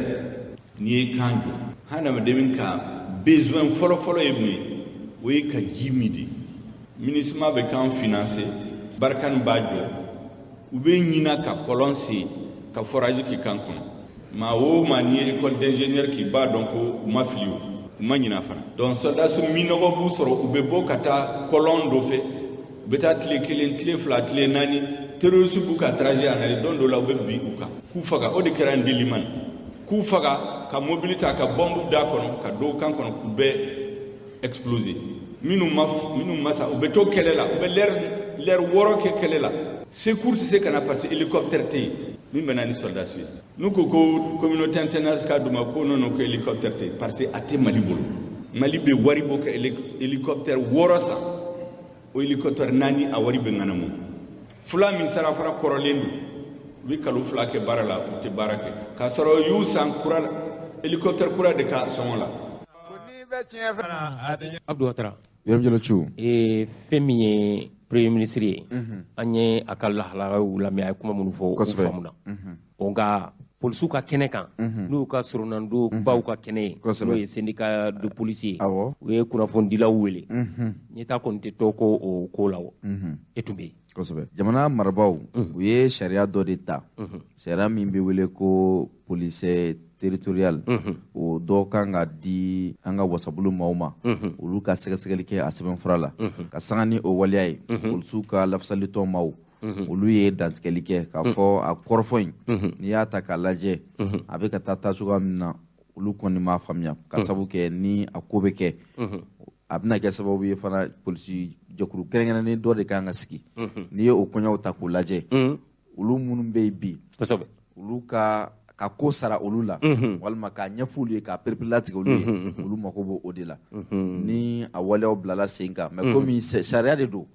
ni kanjo hana demin ka besoin folo e mi we ka jimidi ministre be kan financer barkan bajo ube nyina ka kolonsi ka forage ki kan kono ma o mani école d'ingénieur qui bat donc ma filio manina fana donc soldat su minogo bu soro ube bo kata colon do fe beta tle kelen tle fla tle nani terroriste bu ka trajet anali don do la ube bi uka ku faga o de keran diliman ku faga ka mobilité ka bombe da kono ka do kan kono ku be exploser minu masa ube to kelela ube l'air woro ke kelela secours c'est kana parce hélicoptère té min benani soldat su nous ko communauté internationale ka duma ko non ko hélicoptère té parce que até Mali bolo Mali be wari bo ka hélicoptère worosa o hélicoptère nani a wari be ngana mo fula min sara fara korolendu wi kalu fula ke barala te barake ka soro yusan kural hélicoptère kura de ka sonla Abdou Ouattara yoro jelo chu femi premier ministre anye akalla hala wala mi ay kuma mun fo famuna onga polisu ka kene kan n'u ka surunando baw ka kene no ye syndicat de policier o ye kunnafoni la wele ni ta kon te toko o ko lawo etumbe kosebe jamana marabaw u ye sharia do de ta sharia min be wele ko police territorial o do kanga di anga wasabulu mauma ulu ka segasegeli ke aseben frala ka sangani o waliay polisu ka lafsalito maw ulu ye dantikeli ke ka fo a korfoin ni ya ta ka laje abe ka tata suga mina ulu koni ma famya ka sabu ke ni akobe ke abna ke sababu ye fana polisi jokuru kerengena ni do de kanga siki ni o konya o ta ko laje ulu munum be bi kosobe ulu ka ko sara olu la walima ka ɲɛfulu ye ka perpélatigɛ olu ye olu mako b'o o de la ni a waleyaw bilala sen kan mais komi sariya de don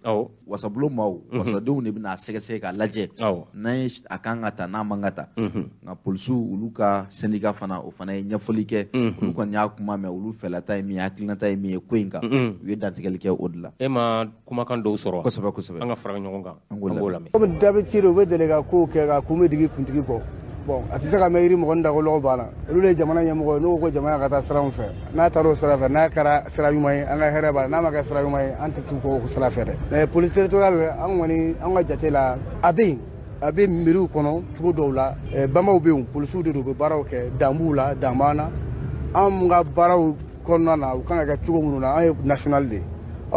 wasabulo maaw wasadenw de bɛna sɛgɛsɛgɛ k'a lajɛ n'an ye a kan ka ta n'a man ka ta nka polisiw olu ka syndicat fana o fana ye ɲɛfɔli kɛ olu kɔni y'a kuma mɛn olu fɛlata ye min ye hakilinata ye min ye ko in kan u ye dantigɛli kɛ o de la e ma kumakan dɔw sɔrɔ kosɛbɛ an ka fara ɲɔgɔn kan an b'o lamɛn komi dabe ci u bɛ deli ka kow kɛ ka kun bɛ digi kuntigi kɔ bon a tɛ se ka mɛn yiri mɔgɔ dagolo banna olu de ye jamana ɲɛmɔgɔ ye n'u ko jamana ka taa sira fɛ n'a taara o sira fɛ n'a kɛra sira ɲuman ye an ka hɛrɛ b'a la n'a ma kɛ sira ɲuman ye an tɛ t'u kɔ o sira fɛ dɛ mais police territorial an kɔni an ka jate la a bɛ yen a bɛ miiriw kɔnɔ cogo dɔw la bamaw bɛ yen polisiw de don u bɛ baaraw kɛ dan b'u la dan b'an na an ka baaraw kɔnɔna na u kan ka kɛ cogo minnu na an ye national de ye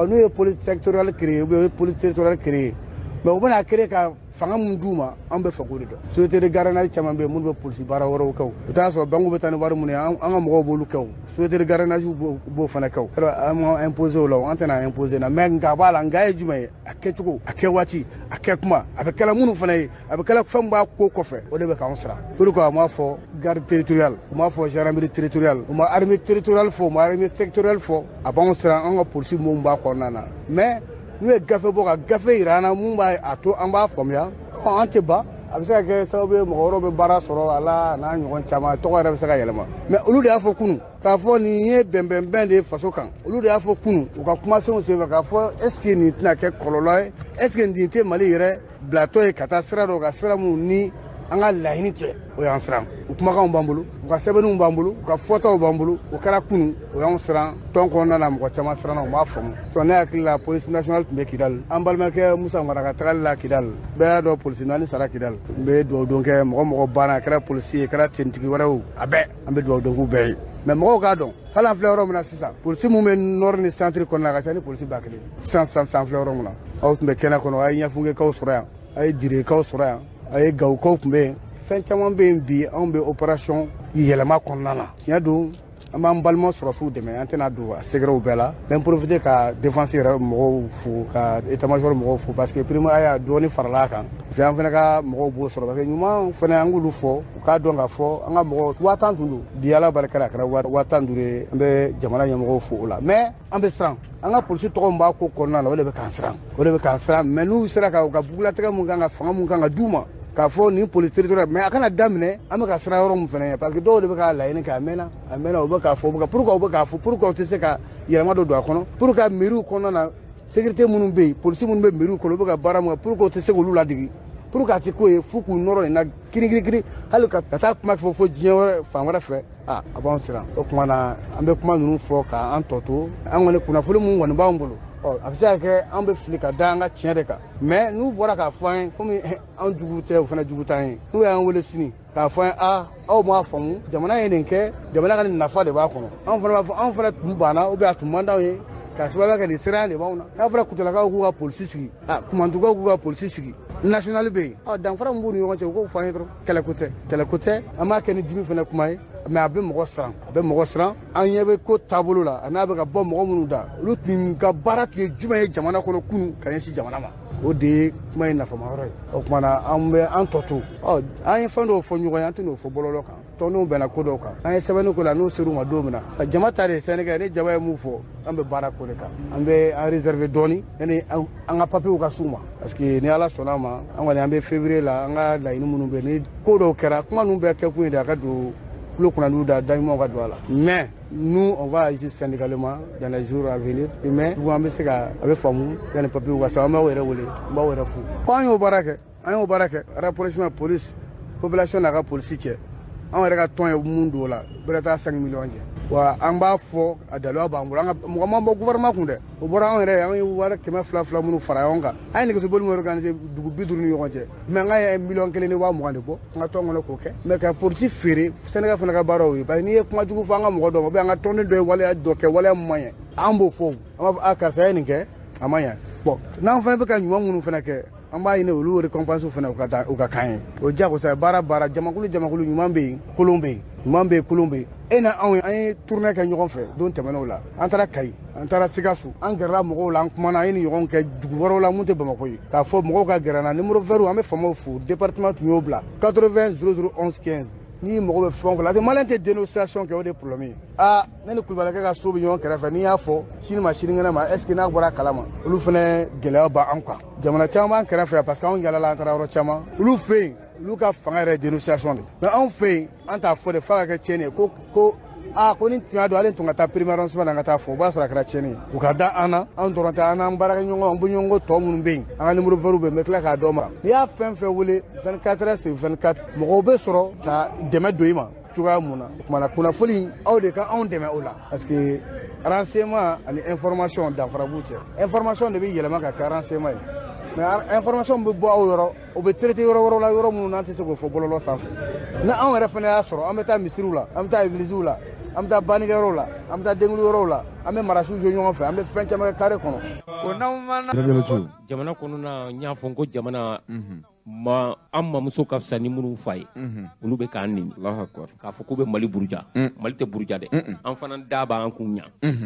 n'u ye police sectorial créé ou bien u ye police territorial créé mais u bɛna créé ka fanga mun d'u ma an bɛ fɛ k'o de dɔn société de gardiennage caman bɛ yen minnu bɛ polisi baara wɛrɛw kɛ o i t'a sɔrɔ banque bɛ taa ni wari minnu ye an ka mɔgɔw b'olu kɛ o société de gardiennage b'o fana kɛ o an ma imposer o la an tɛna imposer na mais nka b'a la nka ye jumɛn ye a kɛcogo a kɛ waati a kɛ kuma a bɛ kɛla minnu fana ye a bɛ kɛla fɛn min b'a ko kɔfɛ o de bɛ k'anw sara pour que a m'a fɔ garde territoriale u m'a fɔ gendarmerie territoriale u ma armée territoriale fɔ u ma armée sectorielle fɔ a b'anw sara an ka polisi minnu b'a kɔnɔna na mais n'u ye gafe bɔ ka gafe yira an na mun b'a to an b'a faamuya an tɛ ban a bɛ se ka kɛ sababu ye mɔgɔ wɛrɛw bɛ baara sɔrɔ a la n'a ɲɔgɔn caman tɔgɔ yɛrɛ bɛ se ka yɛlɛma mais olu de y'a fɔ kunun k'a fɔ nin ye bɛnbɛnbɛn de ye faso kan olu de y'a fɔ kunun u ka kumasenw senfɛ k'a fɔ est ce que nin tɛna kɛ kɔlɔlɔ ye est ce que nin tɛ mali yɛrɛ bilatɔ ye ka taa sira dɔ ka sira minnu ni an ka laɲini cɛ o y'an siran u kumakanw b'an bolo u ka sɛbɛnninw b'an bolo u ka fɔtaw b'an bolo o kɛra kunu o y'anw siran tɔn kɔnɔna na mɔgɔ caman siranna u m'a faamu ne hakili la polisi nationale tun bɛ Kidal an balimakɛ Musa Mara ka tagali la Kidal bɛɛ y'a dɔn polisi naani sara Kidal n bɛ dugawu don kɛ mɔgɔ banna a kɛra polisi ye a kɛra tentigi wɛrɛw a bɛɛ an bɛ dugawu don k'u bɛɛ ye mais mɔgɔw k'a dɔn hali an filɛ yɔrɔ min na sisan polisi mun bɛ nord ni centre kɔnɔna na ka ca ni polisi 1000 sisan filɛ yɔrɔ min na aw tun bɛ kɛnɛ kɔnɔ a ye ɲɛfungekaw sɔrɔ yan a ye jirekaw sɔrɔ yan a ye gawukaw tun bɛ yen fɛn caman bɛ yen bi anw bɛ opération yɛlɛma kɔnɔna na tiɲɛ don an b'an balima sɔrɔsiw dɛmɛ an tɛna don a secrets bɛɛ la n bɛ profiter ka défense yɛrɛ mɔgɔw fo ka état major mɔgɔw fo parce que prime a y'a dɔɔni farala a kan parce que an fana ka mɔgɔw b'o sɔrɔ parce que ɲuman fana an k'olu fɔ u k'a dɔn k'a fɔ an ka mɔgɔw 5000 tun don bi ala barika la a kɛra 5000 ye an bɛ jamana ɲɛmɔgɔw fo o la mais an bɛ siran an ka polisi tɔgɔ min b'a ko kɔnɔna na o de bɛ k'an siran mais n'u sera ka u ka bugulatigɛ mun kan ka fanga mun kan ka d'u ma k'a fɔ nin police territorial mais a kana daminɛ an bɛ ka siran yɔrɔ min fana ye parce que dɔw de bɛ k'a laɲini kɛ a mɛnna u bɛ k'a fɔ pourquoi u bɛ k'a fɔ pourquoi u tɛ se ka yɛlɛma dɔ don a kɔnɔ pour que mairie kɔnɔna na sécurité minnu bɛ yen polisi minnu bɛ mairie kɔnɔ u bɛ ka baara min kɛ pourquoi u tɛ se k'olu ladege pour que a tɛ k'o ye f'u k'u nɔrɔ nin na kirikiri hali ka taa kuma fɔ diɲɛ wɛrɛ fan wɛrɛ fɛ a b'anw siran o tuma na an bɛ kuma ninnu fɔ k'an tɔ to an kɔni kunnafoni mun kɔni b'anw bolo a bɛ se ka kɛ an bɛ fili ka da an ka tiɲɛ de kan mais n'u bɔra k'a fɔ an ye komi an jugu tɛ u fana jugu t'an ye n'u y'an wele sini k'a fɔ an ye aw m'a faamu jamana ye nin kɛ jamana ka nin nafa de b'a kɔnɔ anw fana b'a fɔ anw fana tun banna ou bien a tun man d'anw ye k'a sababuya kɛ nin siranya de b'anw na n'a fɔra kutalakaw k'u ka polisi sigi kumantukaw k'u ka polisi sigi national bɛ yen danfara min b'u ni ɲɔgɔn cɛ u k'o fɔ an ye dɔrɔn kɛlɛko tɛ an b'a kɛ ni dimi fana kuma ye mais a bɛ mɔgɔ siran an ɲɛ bɛ ko taabolo la a n'a bɛ ka bɔ mɔgɔ minnu da olu tun ka baara tun ye jumɛn ye jamana kɔnɔ kunun ka ɲɛsin jamana ma o de ye kuma ye nafama yɔrɔ ye o tuma na an bɛ an tɔ to an ye fɛn dɔw fɔ ɲɔgɔn ye an tɛ n'o fɔ bɔlɔlɔ kan tɔndenw bɛnna ko dɔw kan an ye sɛbɛnni ko la n'o ser'u ma don min na jama ta de ye Sénégal ni jama ye mun fɔ an bɛ baara ko de kan an bɛ an réserver dɔɔni yanni an ka papiers ka s'u ma parce que ni Ala sɔnna a ma an kɔni an bɛ février la an ka laɲini minnu bɛ ni ko dɔw kɛra kuma ninnu bɛɛ kɛ kun ye de a ka don kulo kunnadiw da daɲumanw ka don a la mais nous on va agir syndicalement dans les jours à venir mais an bɛ se ka a bɛ faamu yanni papiers ka sɔrɔ an b'aw yɛrɛ wele an b'aw yɛrɛ fo an y'o baara kɛ rapprochement police population n'a ka polisi cɛ an yɛrɛ ka tɔn ye mun don o la bɛrɛ taa 5 millions cɛ wa an b'a fɔ a daluya b'an bolo mɔgɔ ma bɔ gouvernement kun dɛ o bɔra anw yɛrɛ an ye wari 200 minnu fara ɲɔgɔn kan an ye nɛgɛsoboli min organisé dugu 50 ni ɲɔgɔn cɛ mais an ka ye 1,20 ni 20 de bɔ an ka tɔn kɔnɔ k'o kɛ mais ka polisi feere Sénégal fana ka baara o ye parce que n'i ye kuma jugu fɔ an ka mɔgɔ dɔ ma ou bien an ka tɔnden dɔ ye waleya dɔ kɛ waleya min man ɲɛ an b'o fɔ an b'a fɔ karisa ye nin kɛ a man ɲɛ bon n'an fana bɛ ka ɲuman minnu fana kɛ an b'a ɲini olu récompense fana u ka kan ye o diyagosa ye baara jamakulu ɲuman bɛ yen kolon bɛ yen e na anw an ye tournée kɛ ɲɔgɔn fɛ don tɛmɛnenw la an taara Kayi an taara Sikaso an gɛrɛla mɔgɔw la an kumana an ye ni ɲɔgɔn kɛ dugu wɛrɛw la mun tɛ Bamakɔ ye k'a fɔ mɔgɔw ka gɛrɛ an na numéro vert an bɛ faamaw fo département tun y'o bila 80 00 11 15 n'i mago bɛ fɛn o fɛn la maliyɛn tɛ dénonciation kɛ o de ye problème ye ne ni Kulubalakɛ ka so bɛ ɲɔgɔn kɛrɛfɛ n'i y'a fɔ sini ma sinikɛnɛ ma est ce que n'a bɔra a kalama olu fana gɛlɛya b'an kan jamana caman b'an kɛrɛfɛ parce que anw yalala an taara yɔrɔ caman olu fɛ yen olu ka fanga yɛrɛ ye dénonciation de mais anw fɛ yen an t'a fɔ de f'a ka kɛ tiɲɛni ye ko ni tun y'a dɔn ale tun ka taa premier arrondissement na an ka taa fɔ o b'a sɔrɔ a kɛra tiɲɛni ye u ka da an na anw dɔrɔn tɛ an n'an baarakɛɲɔgɔn an bɔɲɔgɔnko tɔ minnu bɛ yen an ka numéro vert bɛ yen n bɛ tila k'a dɔn ma n'i y'a fɛn fɛn wele 24 heures sur 24 mɔgɔw bɛ sɔrɔ ka dɛmɛ don i ma cogoya mun na o kumana kunnafoni aw de ka anw dɛmɛ o la parce que renseignement ani information danfara b'u cɛ information de bɛ yɛlɛma ka kɛ renseignement ye mais information bɛ bɔ aw yɔrɔ o bɛ traité yɔrɔ wɛrɛw la yɔrɔ minnu n'an tɛ se k'o fɔ bɔlɔlɔ sanfɛ ni anw yɛrɛ fana y'a sɔrɔ an bɛ taa misiriw la an bɛ taa églisiw la an bɛ taa bannikɛyɔrɔw la an bɛ taa denguli yɔrɔw la an bɛ marasiw jɔ ɲɔgɔn fɛ an bɛ fɛn caman kɛ carré kɔnɔ jamana kɔnɔna n y'a fɔ n ko jamana an mamuso ka fisa ni minnu fa ye olu bɛ k'an nini k'a fɔ k'u bɛ Mali buruja Mali tɛ buruja dɛ an fana da b'an kun ɲa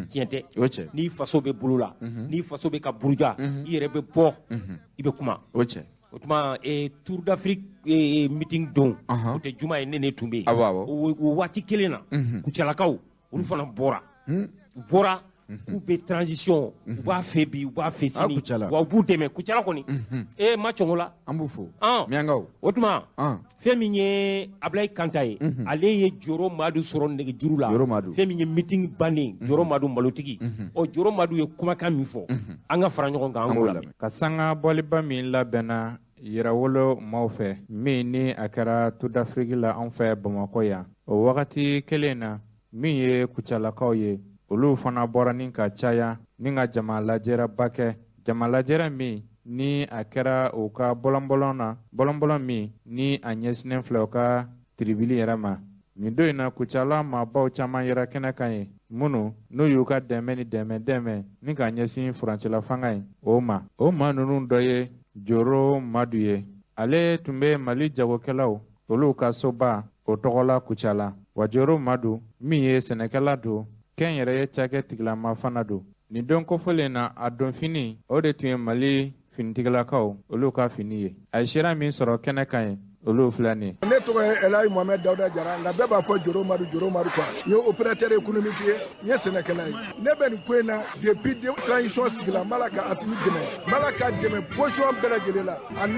tiɲɛ tɛ n'i faso bɛ bolo la n'i faso bɛ ka buruja i yɛrɛ bɛ bɔ i bɛ kuma o tuma Tour d'Afrique meeting don o tɛ juma ye ne tun bɛ yen o waati kelen na kucalakaw olu fana bɔra k'u bɛ transition u b'a fɛ bi u b'a fɛ sini wa u b'u dɛmɛ kucala kɔni ma cɔngɔ la an b'u fo miyankaw o tuma fɛn min ye Ablaye Kanta ye ale ye Joro Madu sɔrɔ nɛgɛjuru la fɛn min ye meeting bannen Joro Madu malotigi Joro Madu ye kumakan min fɔ an ka fara ɲɔgɔn kan an k'o lamɛn ka sanga bɔliba min labɛnna yirawolo maaw fɛ min ni a kɛra tudafiriki la an fɛ Bamakɔ yan. O wagati kelen na min ye kucalakaw ye olu fana bɔra ni ka caya ni ka jama lajɛraba kɛ. Jama lajɛrɛ min ni a kɛra u ka bɔlɔnbɔlɔn na bɔlɔnbɔlɔn min ni a ɲɛsinen filɛ u ka tiribili yɛrɛ ma. Nin don in na kucala maabaw caman yɛrɛ kɛnɛ kan ye minnu n'u y'u ka dɛmɛ ni dɛmɛ ni ka ɲɛsin furancɛla fanga ye o ma. O maa ninnu dɔ ye Joro Madu ye. Ale tun bɛ Mali jagokɛlaw olu ka soba o tɔgɔla Kucala. Wa Joro Madu min ye sɛnɛkɛla don kɛnyɛrɛye cakɛ tigilama fana don. Nin don kofɔlen na a don fini o de tun ye Mali finitigilakaw olu ka fini ye. A ye sira min sɔrɔ kɛnɛ kan ye olu filɛ nin ye. Ne tɔgɔ ye Elayi Mohamed Dawuda Jara nka bɛɛ b'a fɔ Joro Madu quoi. N ye opérateur économique ye n ye sɛnɛkɛla ye. Ne bɛ nin ko in na depuis transition sigila n b'a la ka Asimi dɛmɛ n b'a la ka dɛmɛ position bɛɛ lajɛlen la n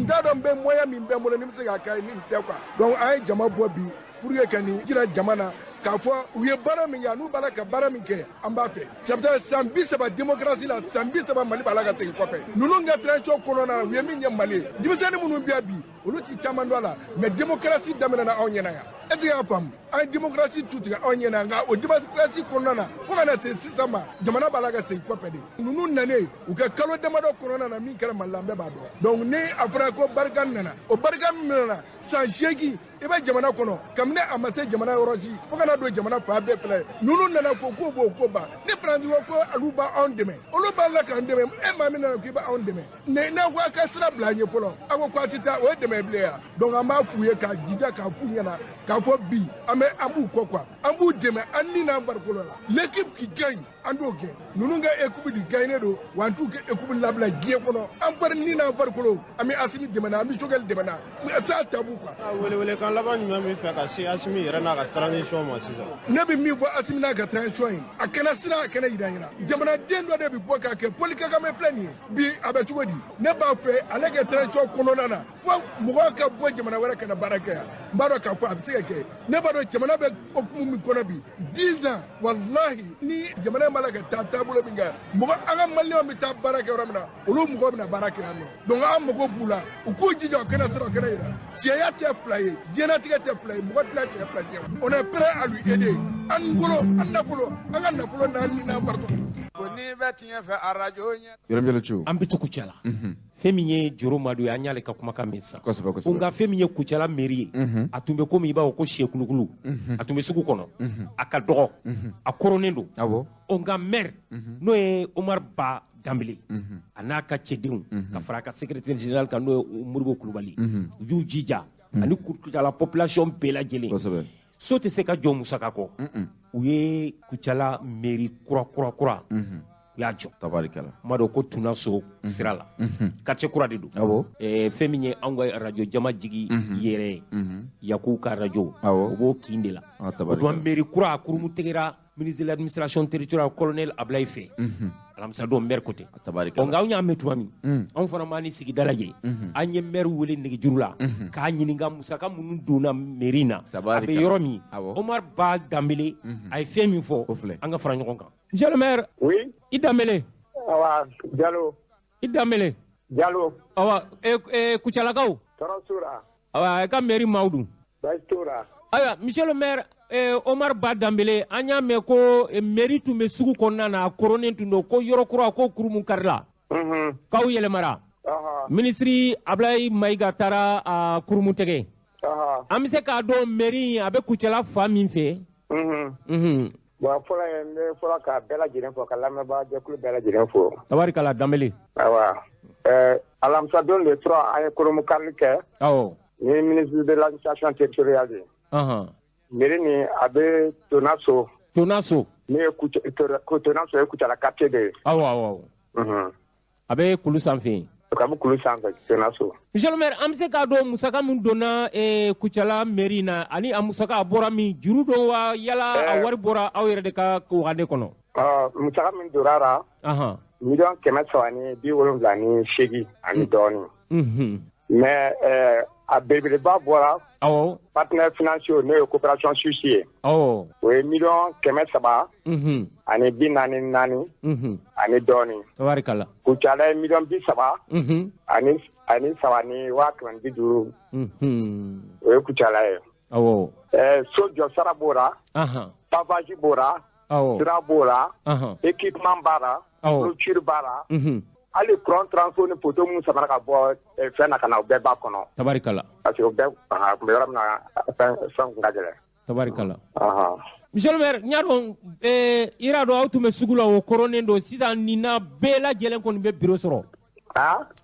t'a dɔn n bɛ moyen min bɛ n bolo ni n bɛ se k'a k'a ye ni nin tɛ quoi. Donc an ye jama bɔ bi pour que ka nin jira jama na k'a fɔ u ye baara min kɛ n'u b'a la ka baara min kɛ an b'a fɛ. Ça veut dire san 30 démocratie la san 30 Mali b'a la ka segin kɔfɛ. Ninnu ka transition kɔnɔna na u ye min kɛ Mali ye denmisɛnnin minnu bɛ yan bi olu ti caman dɔn a la mais démocratie daminɛna anw ɲɛna yan. Est-ce que y'a faamu an ye démocratie tu tigɛ anw ɲɛna nka o démocratie kɔnɔna na fo ka na se sisan ma jamana b'a la ka segin kɔfɛ de. Ninnu nanen u ka kalo damadɔ kɔnɔna na min kɛra Mali la an bɛɛ b'a dɔn. Donc ni a fɔra ko Barikani nana o Barikani min nana san 8 i bɛ jamana kɔnɔ kabini a ma se jamana yɔrɔ si fo ka na don jamana fa bɛɛ filɛ ninnu nana ko k'o b'o ko ban ni Faransi ko ko olu b'anw dɛmɛ olu b'a la k'an dɛmɛ e maa min nana k'i b'anw dɛmɛ n'aw ko a ka sira bila an ye fɔlɔ aw ko k'a tɛ taa o ye dɛmɛ bilen yan donc an b'a f'u ye k'a jija k'a f'u ɲɛna k'a fɔ bi an b'u kɔ quoi an b'u dɛmɛ an ni n'an farikolo la l'équipe qui gagne an t'o kɛ ninnu ka équipe de gagné don wa an t'u ka équipe labila diɲɛ kɔnɔ an fari ni n'an farikolo an bɛ Asimi dɛmɛ na an bɛ Sogɛli dɛmɛ na mais ça tabu quoi. Welekan laban jumɛn bɛ fɛ ka se Asimi yɛrɛ n'a ka transition ma sisan. Ne bɛ min fɔ Asimi n'a ka transition ye a kana siran a kana yira jamanaden dɔ de bɛ bɔ k'a kɛ Paul Kagame filɛ nin ye bi a bɛ cogo di ne b'a fɛ ale ka transition kɔnɔna na fo mɔgɔw ka bɔ jamana wɛrɛ ka na baara kɛ yan n b'a dɔn k'a fɔ a bɛ se ka kɛ ne b'a dɔn jamana bɛ hukumu min kɔnɔ bi 10 ans walahi ni jamana in b'a la ka taa taabolo min kɛ mɔgɔ an ka maliyɛnw bɛ taa baara kɛ yɔrɔ min na olu mɔgɔw bɛ na baara kɛ yan nɔ donc an mago b'u la u k'u jija u kana siran u kana yira cɛya tɛ fila ye diɲɛlatigɛ tɛ fila ye mɔgɔ tɛna cɛ fila diɲɛ on est prêt à lui aider an bolo an nafolo an ka nafolo n'an ni n'an farikolo. ko n'i bɛ tiɲɛ fɛ arajo ɲɛ. Yɔrɔmjɛlɛ Cu. An bɛ to Kucala. Fɛn min ye Joro Madu ye an y'ale ka kumakan mɛn sisan. Kosɛbɛ kosɛbɛ. Nka fɛn min ye Kucala mairie ye a tun bɛ komi i b'a fɔ ko siyɛkulukulu a tun bɛ sugu kɔnɔ a ka dɔgɔ a koronnen don. Awɔ. Nka maire n'o ye Omar Ba Dambele a n'a ka cɛdenw ka fara a ka secrétaire général kan n'o ye Modibo Kulubali u y'u jija ani Kucala population bɛɛ lajɛlen. Kosɛbɛ. So tɛ se ka jɔ musaka kɔ u ye Kucala mairie kura u y'a jɔ. Tabarikala. Kuma dɔn ko Tunaso sira la quartier kura de don. Awɔ. Fɛn min ye anw ka radio jama jigi yɛrɛ ye Yaku ka radio o b'o kin de la. O don mairie kura a kurumu tigɛra ministre de l'administration territoriale colonel Ablaye fɛ alamisa don maire côté. Tabarikala. Nka anw y'a mɛn tuma min anw fana m'an ni sigida lajɛ an ye maire wele nɛgɛjuru la k'a ɲininka musaka minnu donna mairie na a bɛ yɔrɔ min Omar Ba Dambele a ye fɛn min fɔ an ka fara ɲɔgɔn kan. Monsieur le maire. Oui. I Dambele. Awa Jalo. I Dambele. Jalo. Awa Kucalakaw. Tɔɔrɔ sura. Awa ka mairie maaw dun. Baasi t'o la. Ayiwa monsieur le maire Omar Ba Dambele an y'a mɛn ko mairie tun bɛ sugu kɔnɔna na a koronnen tun don ko yɔrɔ kura ko kurumu karila. K'aw yɛlɛmara. Ministre Ablaye Mayiga taara a kurumu tigɛ. An bɛ se k'a dɔn mairie a bɛ Kucala fa min fɛ. Bon fɔlɔ ye n bɛ fɔlɔ ka bɛɛ lajɛlen fɔ ka lamɛnbaa jɛkulu bɛɛ lajɛlen fɔ. Tabarikala Dambele. Awa alamisa don le 3 an ye kurumu karili kɛ. Awɔ. Ni ministre de l'administration territoriale ye. Mairie nin a bɛ Tonaso. Tonaso. Ne ye Tonaso ye Kucala quartier de ye. Awɔ. A bɛ kulu sanfɛ. Ka bɔ kulu sanfɛ Tonaso. Monsieur le maire an bɛ se k'a dɔn musaka min donna Kucala mairie na ani a musaka a bɔra min juru don wa yala a wari bɔra aw yɛrɛ de ka wagane kɔnɔ. Musaka min donna la. Miliyɔn 378 ani dɔɔnin. Mais a belebeleba bɔra. Awɔ. Partenaires financiers n'o ye coopération suisse ye. Awɔ. O ye miliyɔn 300 ani 44 ani dɔɔnin. Tabarikala. Kucala ye miliyɔn 30 ani ani sawani wa kan biduru o ye kucala ye awo sojo sara bora pavaji bora sira bora équipement bara clôture bara ali courant transport ni poto mun samara ka bɔ fɛn na ka na o bɛɛ b'a kɔnɔ tabarikala parce que o bɛɛ kun bɛ yɔrɔ min na fɛn kun ka gɛlɛn tabarikala monsieur le maire ɲa dɔn ira dɔn aw tun bɛ sugu la o kɔrɔnen don sisan nin na bɛɛ lajɛlen kɔni bɛ bureau sɔrɔ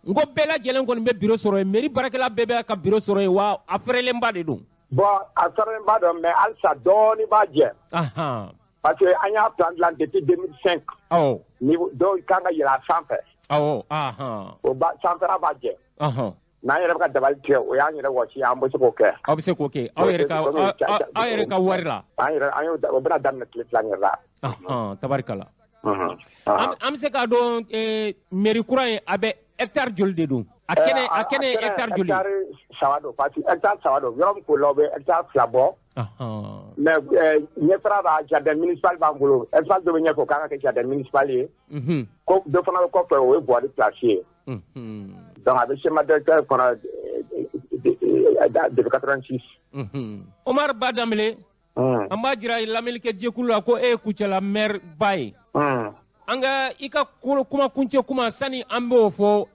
n ko bɛɛ lajɛlen kɔni bɛ bureau sɔrɔ yen mairie baarakɛla bɛɛ bɛ ka bureau sɔrɔ yen wa a fɛrɛlenba de don bon a fɛrɛlenba don mais halisa dɔɔni b'a jɛ parce que an y'a plan dilan depuis 2005 dɔw kan ka yɛlɛ a sanfɛ o sanfɛla b'a jɛ n'an yɛrɛ bɛ ka dabali tigɛ o y'an yɛrɛ wɔsi an bɛ se k'o kɛ aw bɛ se k'o kɛ aw yɛrɛ ka wari la o bɛna daminɛ tile fila yɛrɛ la tabarikala an bɛ se k'a dɔn mairie kura in a bɛ hectare joli de don a kɛnɛ hectare joli hectare saba don parce que hectare saba don yɔrɔ min ko la o bɛ hectare fila bɔ mais ɲɛfɛla la jardin municipal b'an bolo espace dɔ bɛ ɲɛfɛ o kan ka kɛ jardin municipal ye ko dɔ fana bɛ kɔfɛ o ye bois place ye donc a bɛ schéma directeur kɔnɔ depuis 86 Omar Badamele an b'a jira lamɛnnikɛ jɛkulu la ko e ye Kucala maire ba ye an ka i ka kuma kuncɛ kuma sani an b'o fɔ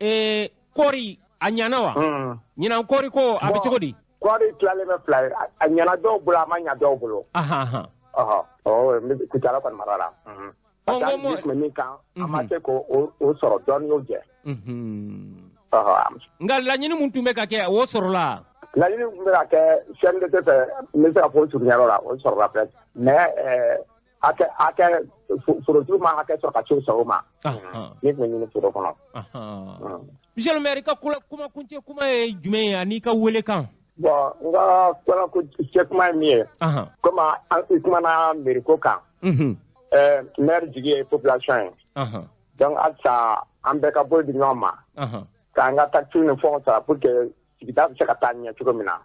kɔɔri a ɲana wa ɲinan kɔɔri ko a bɛ cogo di kɔɔri tilalen bɛ fila ye a ɲana dɔw bolo a ma ɲa dɔw bolo Kucala kɔni mara la parce que an tun bɛ min kan an ma se k'o sɔrɔ dɔɔni y'o jɛ nka laɲini mun tun bɛ ka kɛ o sɔrɔla laɲini tun bɛ ka kɛ CNDT fɛ n bɛ se ka fɔ o surunyɔrɔ la o sɔrɔla fɛ mais hakɛ forotigiw ma hakɛ sɔrɔ ka se o sago ma min tun bɛ ɲini foro kɔnɔ monsieur le maire i ka kuma kuncɛ kuma ye jumɛn ye ani i ka welekan bon n ka kuma kuncɛ kuma ye min ye komi i kumana mairie ko kan maire jigi ye population ye donc halisa an bɛɛ ka bolo di ɲɔgɔn ma k'an ka taxes ni fɛnw sara pour que sigida bɛ se ka taa ɲɛ cogo min na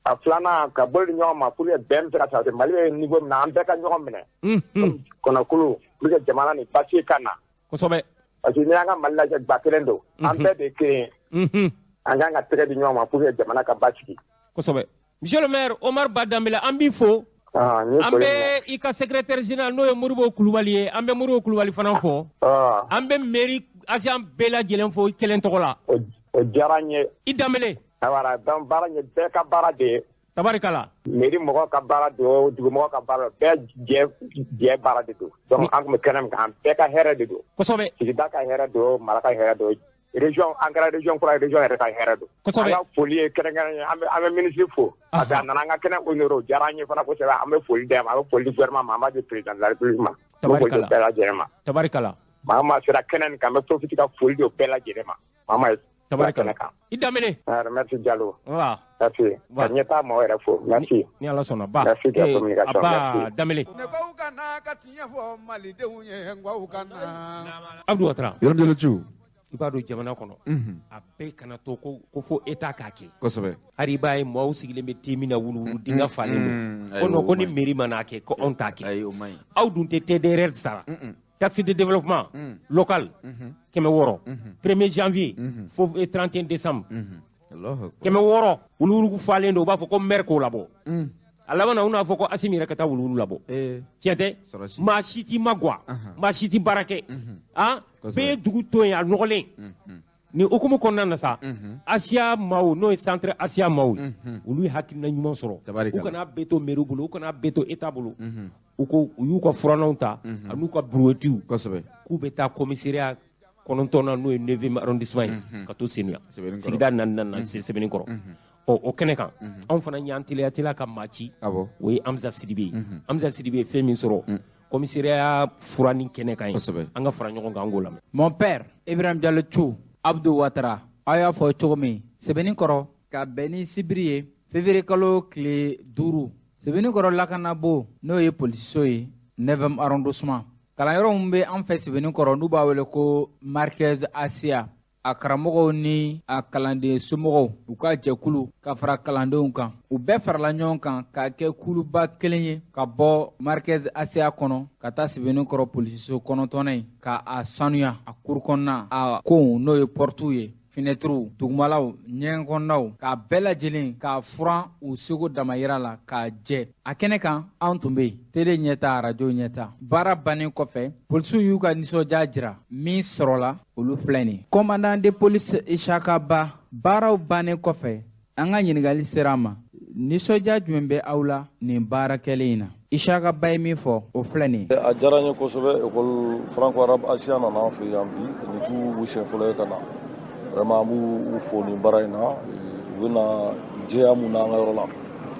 a filanan ka bolo di ɲɔgɔn ma pour que bɛn bɛ se ka sabati mali bɛ niveau min na an bɛɛ ka ɲɔgɔn minɛ kɔnɔkulu pour que jamana ni basi ka na kosɛbɛ parce que n'i y'an ka mali lajɛ ba kelen don an bɛɛ de ye kelen ye an kan ka tɛgɛ di ɲɔgɔn ma pour que jamana ka basigi kosɛbɛ monsieur le maire Omar Badamele an b'i fo an bɛ i ka secrétaire général n'o ye Modibo Kulubali ye an bɛ Modibo Kulubali fana fɔ an bɛ mairie agent bɛɛ lajɛlen fo kelen tɔgɔ la o diyara n ye i Danbele awara donc baara in ye bɛɛ ka baara de ye tabarikala mairie mɔgɔw ka baara don dugumɔgɔw ka baara bɛɛ jɛ baara de don donc an tun bɛ kɛnɛ min kan an bɛɛ ka hɛrɛ de don kosɛbɛ sigida ka hɛrɛ don mara ka hɛrɛ don région an kɛra région kura ye région yɛrɛ ka hɛrɛ don an ka foli ye kɛrɛnkɛrɛnnen an bɛ ministre fo parce que a nana an ka kɛnɛ honoré o diyara an ye fana kosɛbɛ an bɛ foli d'a ma an bɛ foli di gouvernement ma an b'a di président de la république ma an bɛ foli di bɛɛ lajɛlen ma tabarikala maa ma sera kɛnɛ nin kan n bɛ profite ka foli di o bɛɛ lajɛlen ma maa ma ye tabarikala i Danbele merci Diallo merci ka ɲɛtaa maaw yɛrɛ fo merci ni Ala sɔnna ba merci de la communication merci Danbele ne ko ka na ka tiɲɛ fɔ malidenw ye n ko ka na Abdou Ouattara yɔrɔ dɔ cu i b'a dɔn jamana kɔnɔ a bɛɛ kana to ko fo État k'a kɛ kosɛbɛ hali i b'a ye maaw sigilen bɛ te min na wuluwulu dinga falen don ko non ko ni mairie ma n'a kɛ ko anw t'a kɛ aw dun tɛ TDR sara taxe de développement local 600 1er janvier fo 31 décembre 600 wuluwulu falen don u b'a fɔ ko maire k'o labɔ a laban na u n'a fɔ ko Assimi yɛrɛ ka taa wuluwulu labɔ tiɲɛ tɛ maa si t'i magwa maa si t'i baara kɛ bɛɛ ye dugu to yen a nɔgɔlen ni hukumu kɔnɔna na sa Asia maaw n'o ye centre Asia maaw olu ye hakilina ɲuman sɔrɔ u kana bɛɛ to mairie bolo u kana bɛɛ to État bolo u y'u ka furannaw ta an'u ka bureauetiw k'u bɛ taa commissariat 9 na n'o ye 9e arrondissement ye ka to Senoya sigida 4 Sɛbɛnnikɔrɔ o kɛnɛ kan anw fana y'an teliya ka maa ci o ye Amza Sidibe ye Amza Sidibe ye fɛn min sɔrɔ commissariat furanni kɛnɛ kan ye an ka fara ɲɔgɔn kan an k'o lamɛn. Mon père Ibrahim Diallo Thiou Abdou Ouattara a y'a fɔ cogo min Sɛbɛnnikɔrɔ ka bɛn ni sibiri ye février kalo tile 5 Sɛbɛnnikɔrɔ lakanabo n'o ye polisiso ye 9e arrondissement kalanyɔrɔ min bɛ an fɛ Sɛbɛnnikɔrɔ n'u b'a wele ko Marquez Asia a karamɔgɔw ni a kalanden somɔgɔw u ka jɛkulu ka fara kalandenw kan u bɛɛ farala ɲɔgɔn kan k'a kɛ kuluba kelen ye ka bɔ Marquez Asia kɔnɔ ka taa Sɛbɛnnikɔrɔ polisiso 9nan ka a sanuya a kuru kɔnɔna a kow n'o ye portes ye finɛtiriw dugumalaw ɲɛgɛnkɔnɔnaw k'a bɛɛ lajɛlen k'a furan u sego damayira la k'a jɛ a kɛnɛ kan anw tun be yen tele ɲɛta arajo ɲɛta baara bannen kɔfɛ polisiw y'u ka nisɔndiya jira min sɔrɔla olu filɛ nin commandant de police Ishaka Ba baaraw bannen kɔfɛ an ka ɲininkali sera ma nisɔndiya jumɛn bɛ aw la nin baara kɛlen in na Ishaka Ba ye min fɔ o filɛ nin a diyara n ye kosɛbɛ école franco arabe asia nana an fɛ yan bi ni t'u siɲɛ fɔlɔ ye ka na vraiment an b'u fo nin baara in na u bɛna jɛya mun na an ka yɔrɔ la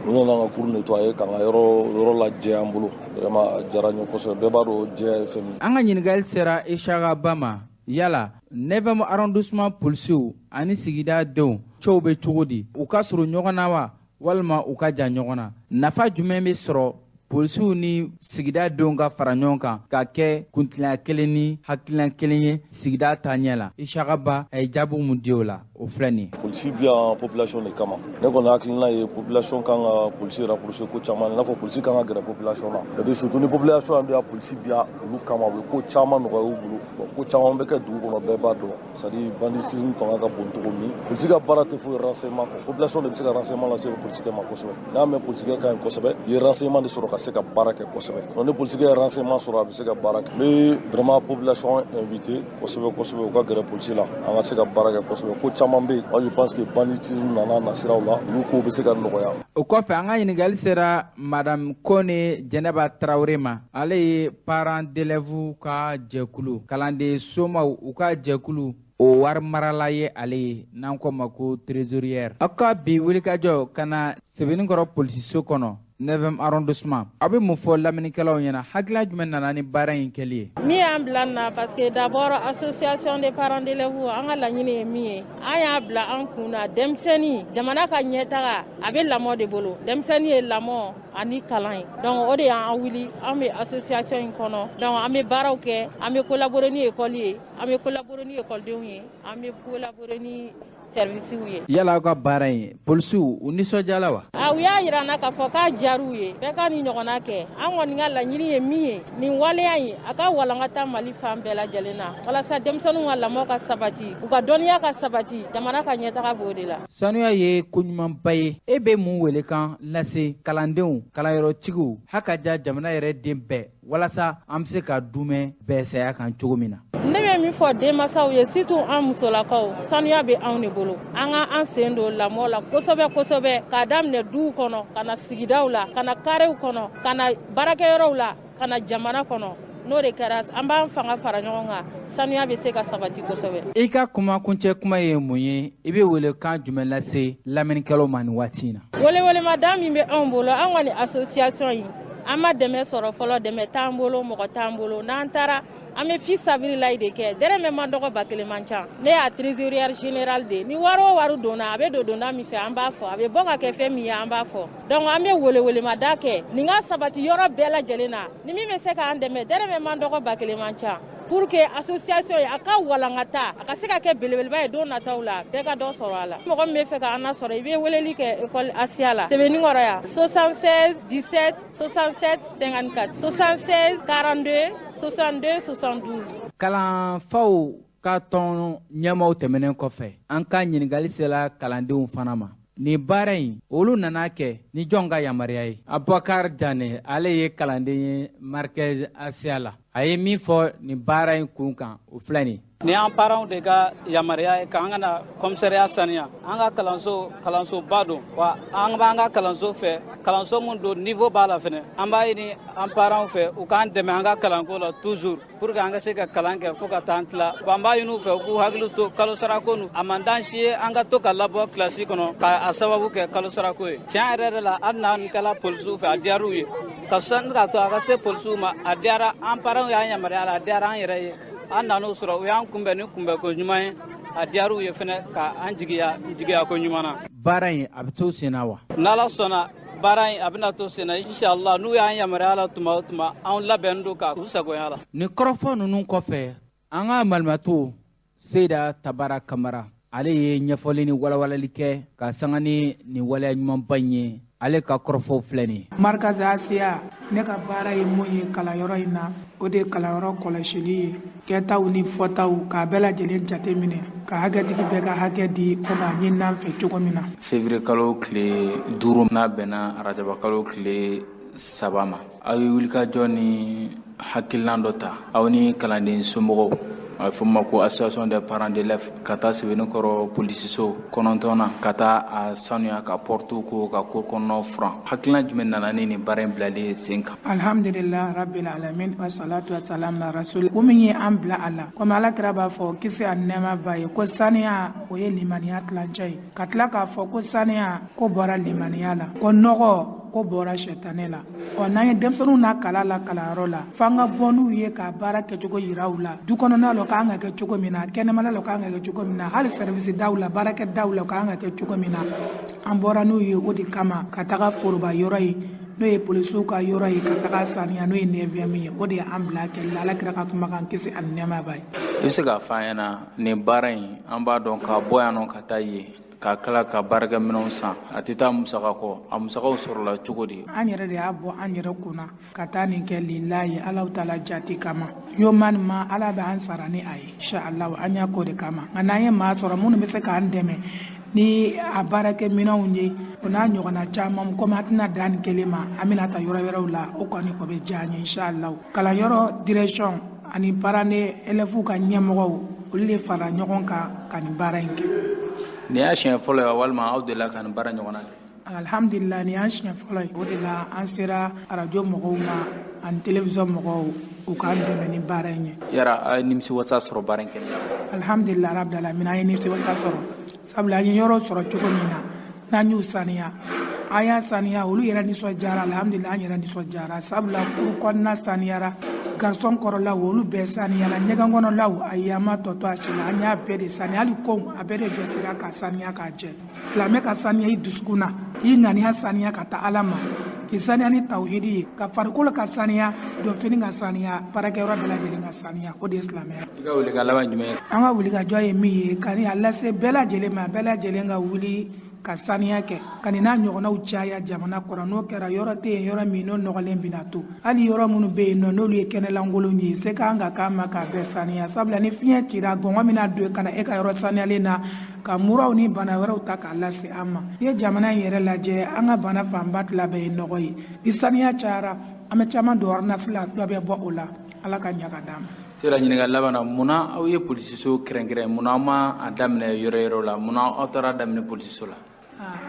u nana an ka cour nettoyer k'an ka yɔrɔ lajɛ an bolo vraiment a diyara n ye kosɛbɛ bɛɛ b'a dɔn jɛya ye fɛn min an ka ɲininkali sera Ishaka Ba ma yala 9e arrondissement polisiw ani sigida denw cɛw bɛ cogo di u ka surun ɲɔgɔn na wa walima u ka jan ɲɔgɔn na nafa jumɛn bɛ sɔrɔ polisiw ni sigida denw ka fara ɲɔgɔn kan ka kɛ kuntilan kelen ni hakilina kelen ye sigida taaɲɛ la Ishaka Ba a ye jaabi mun di o la o filɛ nin polisi bi yan population de kama ne kɔni hakilina ye population kan ka polisi rapprocher ko caman i n'a fɔ polisi kan ka gɛrɛ population na c'est à dire surtout ni population yan bɛ yan polisi bi yan olu kama u bɛ ko caman nɔgɔya u bolo ko caman bɛ kɛ dugu kɔnɔ bɛɛ b'a dɔn c'est à dire banditisme fanga ka bon cogo min polisi ka baara tɛ foyi renseignement kɔ population de bɛ se ka renseignement lase polisikɛ ma kosɛbɛ n'a mɛn polisikɛ ka ɲi kosɛbɛ i ye renseignement de sɔrɔ ka se ka baara kɛ kosɛbɛ donc ni polisikɛ ye renseignement sɔrɔ a bɛ se ka baara kɛ n bɛ vraiment population invité kosɛbɛ kosɛbɛ u ka gɛrɛ polisi la an ka se ka baara kɛ kosɛbɛ ko caman bɛ yen moi je pense que banditisme nana nasiraw la olu kow bɛ se ka nɔgɔya o kɔfɛ an ka ɲininkali sera madame Kone Jɛnɛba Tarawele ma ale ye parents d'élèves ka jɛkulu kalanden somaw u ka jɛkulu o wari marala ye ale ye n'an ko ma ko trésorière aw ka bi wulikajɔ ka na Sebenikɔrɔ polisiso kɔnɔ 9e arrondissement aw bɛ mun fɔ lamɛnnikɛlaw ɲɛna hakilina jumɛn nana ni baara in kɛli ye min y'an bila n na parce que d'abord association des parents d'élèves an ka laɲini ye min ye an y'a bila an kun na denmisɛnnin jamana ka ɲɛtaga a bɛ lamɔ de bolo denmisɛnnin ye lamɔ ani kalan ye donc o de y'an wuli an bɛ association in kɔnɔ donc an bɛ baaraw kɛ an bɛ collaborer ni école ye an bɛ collaborer ni écoledenw ye an bɛ collaborer ni service ye yala aw ka baara in polisiw u nisɔndiyala wa u y'a yira n na k'a fɔ k'a diyar'u ye bɛɛ ka ni ɲɔgɔnna kɛ an kɔni ka laɲini ye min ye nin waleya in a ka walankata Mali fan bɛɛ lajɛlen na walasa denmisɛnninw ka lamɔ ka sabati u ka dɔnniya ka sabati jamana ka ɲɛtaga b'o de la sanuya ye koɲumanba ye e bɛ mun welekan lase kalandenw kalanyɔrɔtigiw ha ka diya jamana yɛrɛ den bɛɛ walasa an bɛ se ka dumɛn bɛɛ saya kan cogo min na ne bɛ min fɔ denmansaw ye surtout an musolakaw sanuya bɛ anw de bolo an ka an sen don lamɔ la kosɛbɛ kosɛbɛ k'a daminɛ duw kɔnɔ ka na sigidaw la ka na karew kɔnɔ ka na baarakɛyɔrɔw la ka na jamana kɔnɔ n'o de kɛra an b'an fanga fara ɲɔgɔn kan sanuya bɛ se ka sabati kosɛbɛ i ka kuma kuncɛ kuma ye mun ye i bɛ welekan jumɛn lase lamɛnnikɛlaw ma nin waati in na welewelemadaa min bɛ anw bolo an kɔni association in an ma dɛmɛ sɔrɔ fɔlɔ dɛmɛ t'an bolo mɔgɔ t'an bolo n'an taara an bɛ fi sabililayi de kɛ dɛrɛmɛ ma dɔgɔ ba kelen man ca ne y'a trésorière générale de ni wari o wari donna a bɛ don donda min fɛ an b'a fɔ a bɛ bɔ ka kɛ fɛn min ye an b'a fɔ donc an bɛ welewelemada kɛ nin ka sabati yɔrɔ bɛɛ lajɛlen na ni min bɛ se k'an dɛmɛ dɛrɛmɛ ma dɔgɔ ba kelen man ca pour que association a ka walankata a ka se ka kɛ belebeleba ye don nataw la bɛɛ ka dɔ sɔrɔ a la mɔgɔ min bɛ fɛ ka an lasɔrɔ i bɛ weleli kɛ école Asia la Sebenikɔrɔ yan 76 17 67 54 76 42 62 72 kalanfaw ka tɔn ɲɛmaw tɛmɛnen kɔfɛ an ka ɲininkali sera kalandenw fana ma ni baara in olu nana kɛ ni jɔn ka yamaruya ye Abubakar Dane ale ye kalanden ye Marquez Asia la a ye min fɔ ni baara in kun kan o filɛ nin ni an parents de ka yamaruya ye k'an ka na commissariat saniya an ka kalansoba don wa an b'an ka kalanso fɛ kalanso min don niveau b'a la fɛnɛ an b'a ɲini an parents fɛ u k'an dɛmɛ an ka kalanko la toujours pour que an ka se ka kalan kɛ fo ka taa an tila wa an b'a ɲini u fɛ u k'u hakili to kalosarako nu a man d'an si ye an ka to ka labɔ kilasi kɔnɔ k'a sababu kɛ kalosarako ye tiɲɛ yɛrɛ de la hali n'an kɛla polisiw fɛ a diyar'u ye ka sɔnni ka to a ka se polisiw ma a diyara an parents y'an yamaruya la a diyara an yɛrɛ ye an nan'o sɔrɔ u y'an kunbɛn ni kunbɛnko ɲuman ye a diyar'u ye fɛnɛ ka an jigiya ko ɲuman na baara in a bɛ to sen na wa n'Ala sɔnna baara in a bɛna to sen na inshallah n'u y'an yamaruya la tuma o tuma an labɛnnen don ka u sagoya la ni kɔrɔfɔ ninnu kɔfɛ an ka malimatu Seyida Tabara Kamara ale ye ɲɛfɔli ni walawalali kɛ ka sanga ni nin waleya ɲumanba in ye ale ka kɔrɔfɔw filɛ nin ye. markazi asiya ne ka baara ye mun ye kalanyɔrɔ in na o de ye kalanyɔrɔ kɔlɔsili ye kɛtaw ni fɔtaw k'a bɛɛ lajɛlen jate minɛ ka hakɛtigi bɛɛ ka hakɛ di komi a ɲininan fɛ cogo min na. février kalo tile 5 n'a bɛnna arajaba kalo tile 3 ma aw ye wulikajɔ ni hakilinan dɔ ta aw ni kalanden somɔgɔw a bɛ fɔ ma ko association des parents d'élèves ka taa Sɛbɛnnikɔrɔ polisiso 9nan ka taa a sanuya ka porte ko ka cour kɔnɔnaw furan hakilina jumɛn nana ni nin baara in bilalen sen kan. alhamdulillah rabbil alamin wa salatu wa salam ala rasul ko min ye an bila a la komi alakira b'a fɔ kisi ani nɛɛma b'a ye ko saniya o ye limaniya tilancɛ ye ka tila k'a fɔ ko saniya ko bɔra limaniya la ko nɔgɔ ko bɔra sɛtanɛ la n'an ye denmisɛnninw na kala la kalanyɔrɔ la f'an ka bɔ n'u ye ka baara kɛcogo yira u la du kɔnɔna la k'an ka kɛ cogo min na kɛnɛmana la k'an ka kɛ cogo min na hali service daw la baarakɛ daw la k'an ka kɛ cogo min na an bɔra n'u ye o de kama ka taga foroba yɔrɔ ye n'o ye polisiw ka yɔrɔ ye ka taga saniya n'o ye 9e ye o de ye an bila kɛlɛ la alakira ka kumakan kisi ani nɛɛma b'a ye. I bɛ se k'a fɔ an ɲɛna nin baara in an b'a dɔn ka bɔ yan nɔ ka taa yen ka kala ka baarakɛminɛnw san a tɛ taa musaka kɔ a musakaw sɔrɔla cogo di. an yɛrɛ de y'a bɔ an yɛrɛ kunna ka taa nin kɛ lilahi Alahu taala jati kama yomani ma ala bɛ an sara ni a ye inshallah an y'a k'o de kama nka n'an ye maa sɔrɔ minnu bɛ se k'an dɛmɛ ni a baarakɛminɛnw ye o n'a ɲɔgɔnna caman komi a tɛna dan nin kelen ma an bɛna taa yɔrɔ wɛrɛw la o kɔni o bɛ diya an ye inshallah kalanyɔrɔ direction ani parents d'élèves ka ɲɛmɔgɔw olu de fara ɲɔgɔn kan ka nin baara in kɛ. nin y'a siɲɛ fɔlɔ ye walima aw delila ka nin baara ɲɔgɔnna kɛ. alhamdulillah nin y'an siɲɛ fɔlɔ ye o de la an sera arajo mɔgɔw ma ani télévision mɔgɔw u k'an dɛmɛ ni baara in ye. yara a ye nimisiwasa sɔrɔ baara in kɛ. alhamdulillah rabbil alamin an ye nimisiwasa sɔrɔ sabula an ye yɔrɔ sɔrɔ cogo min na n'an y'u saniya an y'a saniya olu yɛrɛ nisɔndiyara alhamdulillah an yɛrɛ nisɔndiyara sabula kuru kɔnɔna saniyara garçon kɔrɔlaw olu bɛɛ saniyara ɲɛgɛn kɔnɔlaw ayi an ma tɔ to a si la an y'a bɛɛ de saniya hali kow a bɛɛ de jɔsira ka saniya k'a jɛ silamɛ ka saniya i dusukun na i ŋaniya saniya ka taa ala ma k'i saniya ni tawhidi ye ka farikolo ka saniya dɔnfini ka saniya baarakɛyɔrɔ bɛɛ lajɛlen ka saniya o de ye silamɛya. i ka wuli ka laban jumɛn ye. an ka wuli ka jɔ ye min ye ka a lase bɛɛ lajɛlen ma bɛɛ lajɛlen ka wuli ka saniya kɛ ka nin n'a ɲɔgɔnnaw caya jamana kɔnɔ n'o kɛra yɔrɔ tɛ yen yɔrɔ min n'o nɔgɔlen bɛna to hali yɔrɔ minnu bɛ yen nɔ n'olu ye kɛnɛlankolon ye se k'an ka k'an ma k'a bɛɛ saniya sabula ni fiɲɛ cira gɔngɔn bɛna don ka na e ka yɔrɔ saniyalen na ka muraw ni bana wɛrɛw ta k'a lase an ma n'i ye jamana in yɛrɛ lajɛ an ka bana fanba tila bɛɛ ye nɔgɔ ye ni saniya cayara an bɛ caman don ordonnance la dɔ bɛ bɔ o la ala ka ɲa ka d'an ma. sera ɲininkali laban na munna aw ye polisiso kɛrɛnkɛrɛn munna aw ma a daminɛ yɔrɔ la munna aw taara daminɛ polisiso la.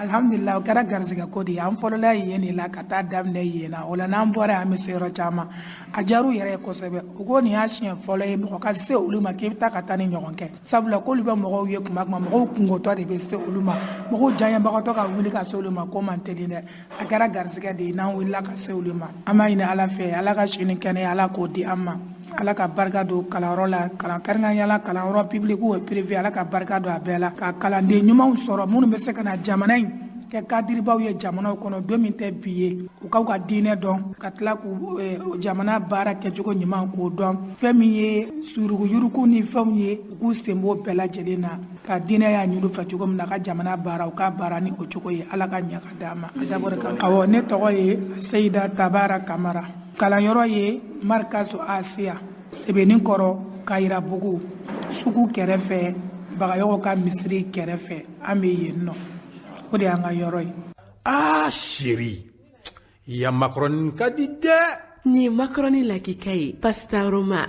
alhamdulillah o kɛra garisɛgɛ ko de ye an fɔlɔla yen de la ka taa daminɛ yen na o la n'an bɔra an bɛ se yɔrɔ caman a diyar'u yɛrɛ ye kosɛbɛ u ko nin y'a siɲɛ fɔlɔ ye mɔgɔ ka se olu ma k'i bɛ taa ka taa ni ɲɔgɔn kɛ sabula k'olu bɛ mɔgɔw ye kuma mɔgɔw kungotɔ de bɛ se olu ma mɔgɔw janyabagatɔ ka wuli ka se olu ma ko man teli dɛ a kɛra garisɛgɛ de ye n'an wulila ka se olu ma an b'a ɲini ala fɛ ala ka si ni kɛnɛya ala k'o di an ma ala ka barika don kalanyɔrɔ la kalan kɛrɛnkɛrɛnnenya kalanyɔrɔ public ou privé ala ka barika don a bɛɛ la ka kalanden ɲumanw sɔrɔ minnu bɛ se ka na jamana in kɛ kadiribaw ye jamanaw kɔnɔ don min tɛ bi ye u k'u ka diinɛ dɔn ka tila k'u jamana baara kɛcogo ɲuman k'o dɔn fɛn min ye suruguyurugu ni fɛnw ye u k'u sen b'o bɛɛ lajɛlen na ka diinɛ y'a ɲini fɛ cogo min na ka jamana baara u ka baara ni o cogo ye ala ka ɲɛ ka d'an ma awɔ ne tɔgɔ ye Seyida Tabara Kamara kalanyɔrɔ ye markazu asiya Sɛbɛnnikɔrɔ Kayirabugu sugu kɛrɛfɛ Bagayɔgɔ ka misiri kɛrɛfɛ an bɛ yen nɔ o de y'an ka yɔrɔ ye. chérie ya macaroni ka di dɛ. Ni macaroni lakika ye pastaroma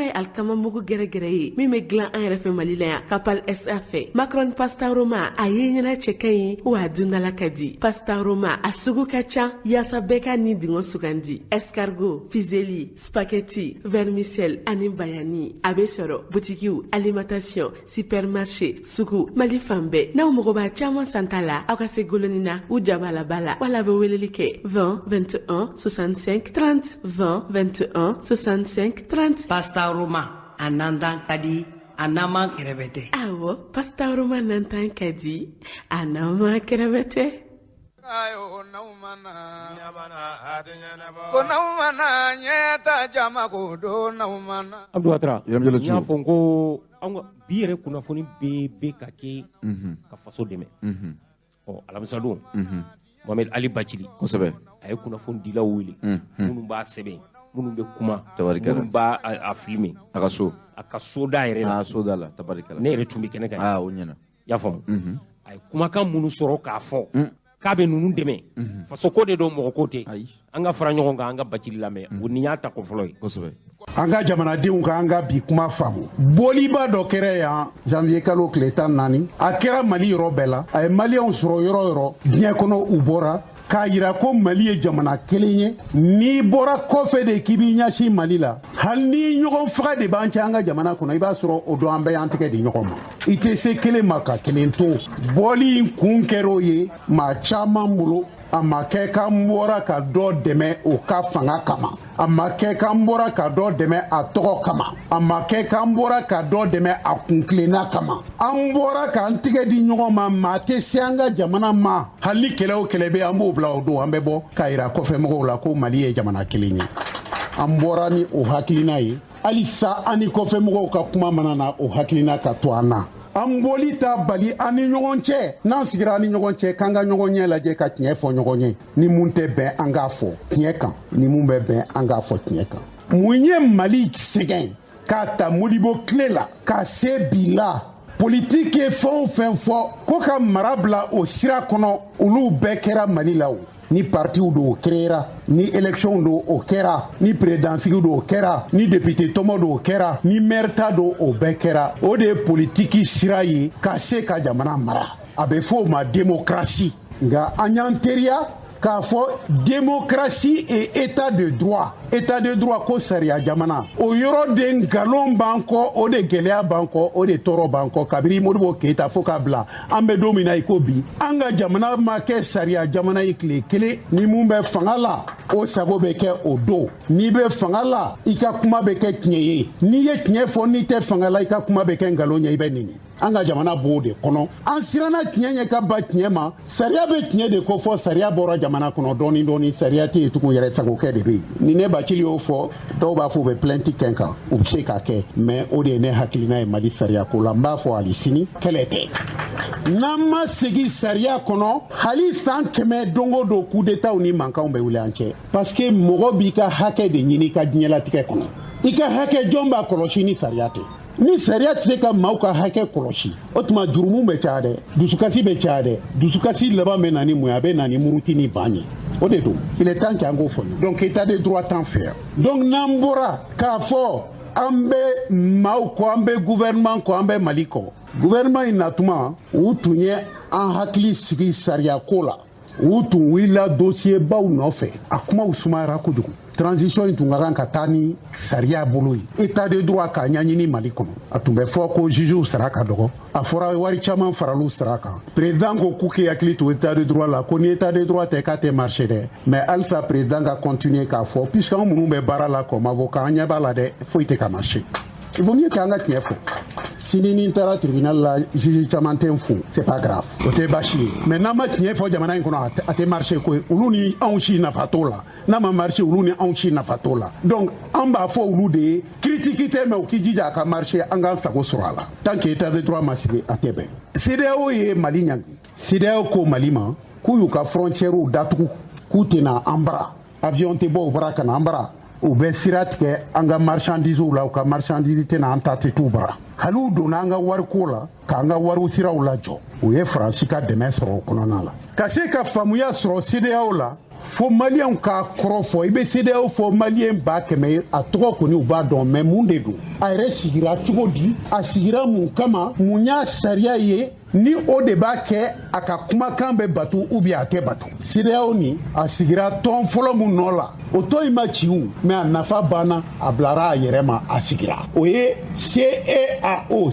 ye alikama mugu gɛrɛgɛrɛ ye min bɛ dilan an yɛrɛ fɛ Mali la yan Kapal SA fɛ macaroni pastaroma a ye ɲɛna cɛ ka ɲi wa a dundala ka di pastaroma a sugu ka ca yaasa bɛɛ ka ni dingɛ sugandi escargot fusilli spaghetti vermicelle ani bayani a bɛ sɔrɔ butikiw alimentation supermarché sugu Mali fan bɛɛ n'aw mago b'a caman san ta la aw ka se goloni na u jabala bala wala a bɛ weleli kɛ 20 21 65 30 20 21 65 30. Pasta Roma a nandan ka di a nama kɛrɛfɛ tɛ. Awɔ Pasta Roma nandan ka di a nama kɛrɛfɛ tɛ. Ayo naumana ko naumana nyeta jama ko do naumana. Abdou Ouattara n y'a fɔ n ko bi yɛrɛ kunnafoni bɛ ka kɛ ka faso dɛmɛ ɔ alamisa don Mohamed Ali Bachili kosɛbɛ a ye kunnafoni dilaw wele minnu b'a sɛbɛn minnu bɛ kuma minnu b'a a filmer a ka so da yɛrɛ la so da la tabarikala ne yɛrɛ tun bɛ kɛnɛ kan o ɲɛna y'a faamu a ye kumakan minnu sɔrɔ k'a fɔ k'a bɛ ninnu dɛmɛ faso ko de don mɔgɔ ko tɛ an ka fara ɲɔgɔn kan an ka Bachili lamɛn o ni y'a ta ko fɔlɔ ye kosɛbɛ an ka jamanadenw ka an ka bi kuma faamu boliba dɔ kɛra yan janvier kalo tile 14 a kɛra Mali yɔrɔ bɛɛ la a ye maliyɛnw sɔrɔ yɔrɔ yɔrɔ diɲɛ kɔnɔ u bɔra k'a yira ko Mali ye jamana kelen ye n'i bɔra kɔfɛ de k'i b'i ɲɛsin Mali la hali ni ɲɔgɔn faga de b'an cɛ an ka jamana kɔnɔ i b'a sɔrɔ o don an bɛɛ y'an tɛgɛ di ɲɔgɔn ma i tɛ se kelen ma ka kelen to bɔli in kun kɛr'o ye maa caman bolo a ma kɛ k'an bɔra ka dɔ dɛmɛ o ka fanga kama a ma kɛ k'an bɔra ka dɔ dɛmɛ a tɔgɔ kama a ma kɛ k'an bɔra ka dɔ dɛmɛ a kunkilenna kama an bɔra k'an tɛgɛ di ɲɔgɔn ma maa tɛ se an ka jamana ma hali ni kɛlɛ o kɛlɛ bɛ an b'o bila o don an bɛ bɔ k'a yira kɔfɛmɔgɔw la ko Mali ye jamana kelen ye an bɔra ni o hakilina ye halisa an ni kɔfɛmɔgɔw ka kuma mana na o hakilina ka to an na an boli ta bali an ni ɲɔgɔn cɛ n'an sigira an ni ɲɔgɔn cɛ k'an ka ɲɔgɔn ɲɛ lajɛ ka tiɲɛ fɔ ɲɔgɔn ye ni mun tɛ bɛn an k'a fɔ tiɲɛ kan ni mun bɛ bɛn an k'a fɔ tiɲɛ kan mun ye Mali sɛgɛn k'a ta Modibo tile la k'a se bi la politique ye fɛn o fɛn fɔ ko ka mara bila o sira kɔnɔ olu bɛɛ kɛra Mali la o ni partiw do o créera ni élection do o kɛra ni présidentigiw do o kɛra ni député tɔmɔ do o kɛra ni maire ta do o bɛɛ kɛra o de ye politique sira ye ka se ka jamana mara a bɛ fɔ o ma démocratie nka an y'an teriya k'a fɔ démocratie et état de droit ko sariya jamana o yɔrɔ de ngalon b'an kɔ o de gɛlɛya b'an kɔ o de tɔɔrɔ b'an kɔ kabini Modibo Keyita fo k'a bila an bɛ don min na i ko bi an ka jamana ma kɛ sariya jamana ye tile kelen ni mun bɛ fanga la o sago bɛ kɛ o don n'i bɛ fanga la i ka kuma bɛ kɛ tiɲɛ ye n'i ye tiɲɛ fɔ n'i tɛ fanga la i ka kuma bɛ kɛ ngalon ye i bɛ nɛni an ka jamana b'o de kɔnɔ an siranna tiɲɛ ɲɛ ka ba tiɲɛ ma sariya bɛ tiɲɛ de ko fɔ sariya bɔra jamana kɔnɔ dɔɔni dɔɔni sariya tɛ yen tugun yɛrɛ sagokɛ de bɛ yen ni ne Bachili y'o fɔ dɔw b'a fɔ u bɛ plainte kɛ n kan u bɛ se k'a kɛ mais o de ye ne hakilina ye Mali sariya ko la n b'a fɔ hali sini kɛlɛ tɛ n'an ma segin sariya kɔnɔ hali san 100 don o don coup d'état ni mankanw bɛ wuli an cɛ parce que mɔgɔ b'i ka hakɛ de ɲini i ka diɲɛlatigɛ kɔnɔ i ka hakɛ jɔn b'a kɔlɔsi ni sariya tɛ ni sariya tɛ se ka maaw ka hakɛ kɔlɔsi o tuma jurumu bɛ caya dɛ dusukasi bɛ caya dɛ dusukasi laban bɛ na ni mun ye a bɛ na ni muruti ni ban ye o de don il est temps que an k'o fɔ donc état de droit t'an fɛ yan donc n'an bɔra k'a fɔ an bɛ maaw kɔ an bɛ gouvernement kɔ an bɛ Mali kɔ gouvernement in natuma u tun ye an hakili sigi sariya ko la u tun wulila dossier baw nɔfɛ a kumaw sumayara kojugu transition in tun ka kan ka taa ni sariya bolo ye état de droit k'a ɲɛɲini Mali kɔnɔ a tun bɛ fɔ ko jugew sara ka dɔgɔ a fɔra wari caman faraliw sara kan président ko k'u k'i hakili to état de droit la ko ni état de droit tɛ k'a tɛ marché dɛ mais halisa président ka continuer k'a fɔ puisque an minnu bɛ baara la comme avocat an ɲɛ b'a la dɛ foyi tɛ ka marché il vaut mieux k'an ka tiɲɛ fɔ sini ni n taara tribunal la juge caman tɛ n fo c'est pas grave o tɛ baasi ye mais n'an ma tiɲɛ fɔ jamana in kɔnɔ a tɛ marché koyi olu ni anw si nafa t'o la n'a ma marché olu ni anw si nafa t'o la donc an b'a fɔ olu de ye critique tɛ mais u k'i jija a ka marché an k'an sago sɔrɔ a la tant que état de droit ma sigi a tɛ bɛn CEDEAO ye Mali ɲangi CEDEAO ko Mali ma k'u y'u ka frontières datugu k'u tɛna an bara avion tɛ bɔ u bara ka na an bara u bɛ sira tigɛ an ka marchandises la u ka marchandise tɛna an ta tɛ t'u bara hali u donna an ka wariko la k'an ka wariw siraw lajɔ u ye Faransi ka dɛmɛ sɔrɔ o kɔnɔna la ka se ka faamuya sɔrɔ CEDEAO la fo maliyɛnw k'a kɔrɔ fɔ i bɛ CEDEAO fɔ maliyɛn 100,000 ye a tɔgɔ kɔni u b'a dɔn mais mun de don a yɛrɛ sigira cogo di a sigira mun kama mun y'a sariya ye ni o de b'a kɛ a ka kumakan bɛ batu ou bien a tɛ batu CEDEAO ni a sigira tɔn fɔlɔ mun nɔ la o tɔn in ma ci o mais a nafa banna a bilara a yɛrɛ ma a sigira o ye CEAO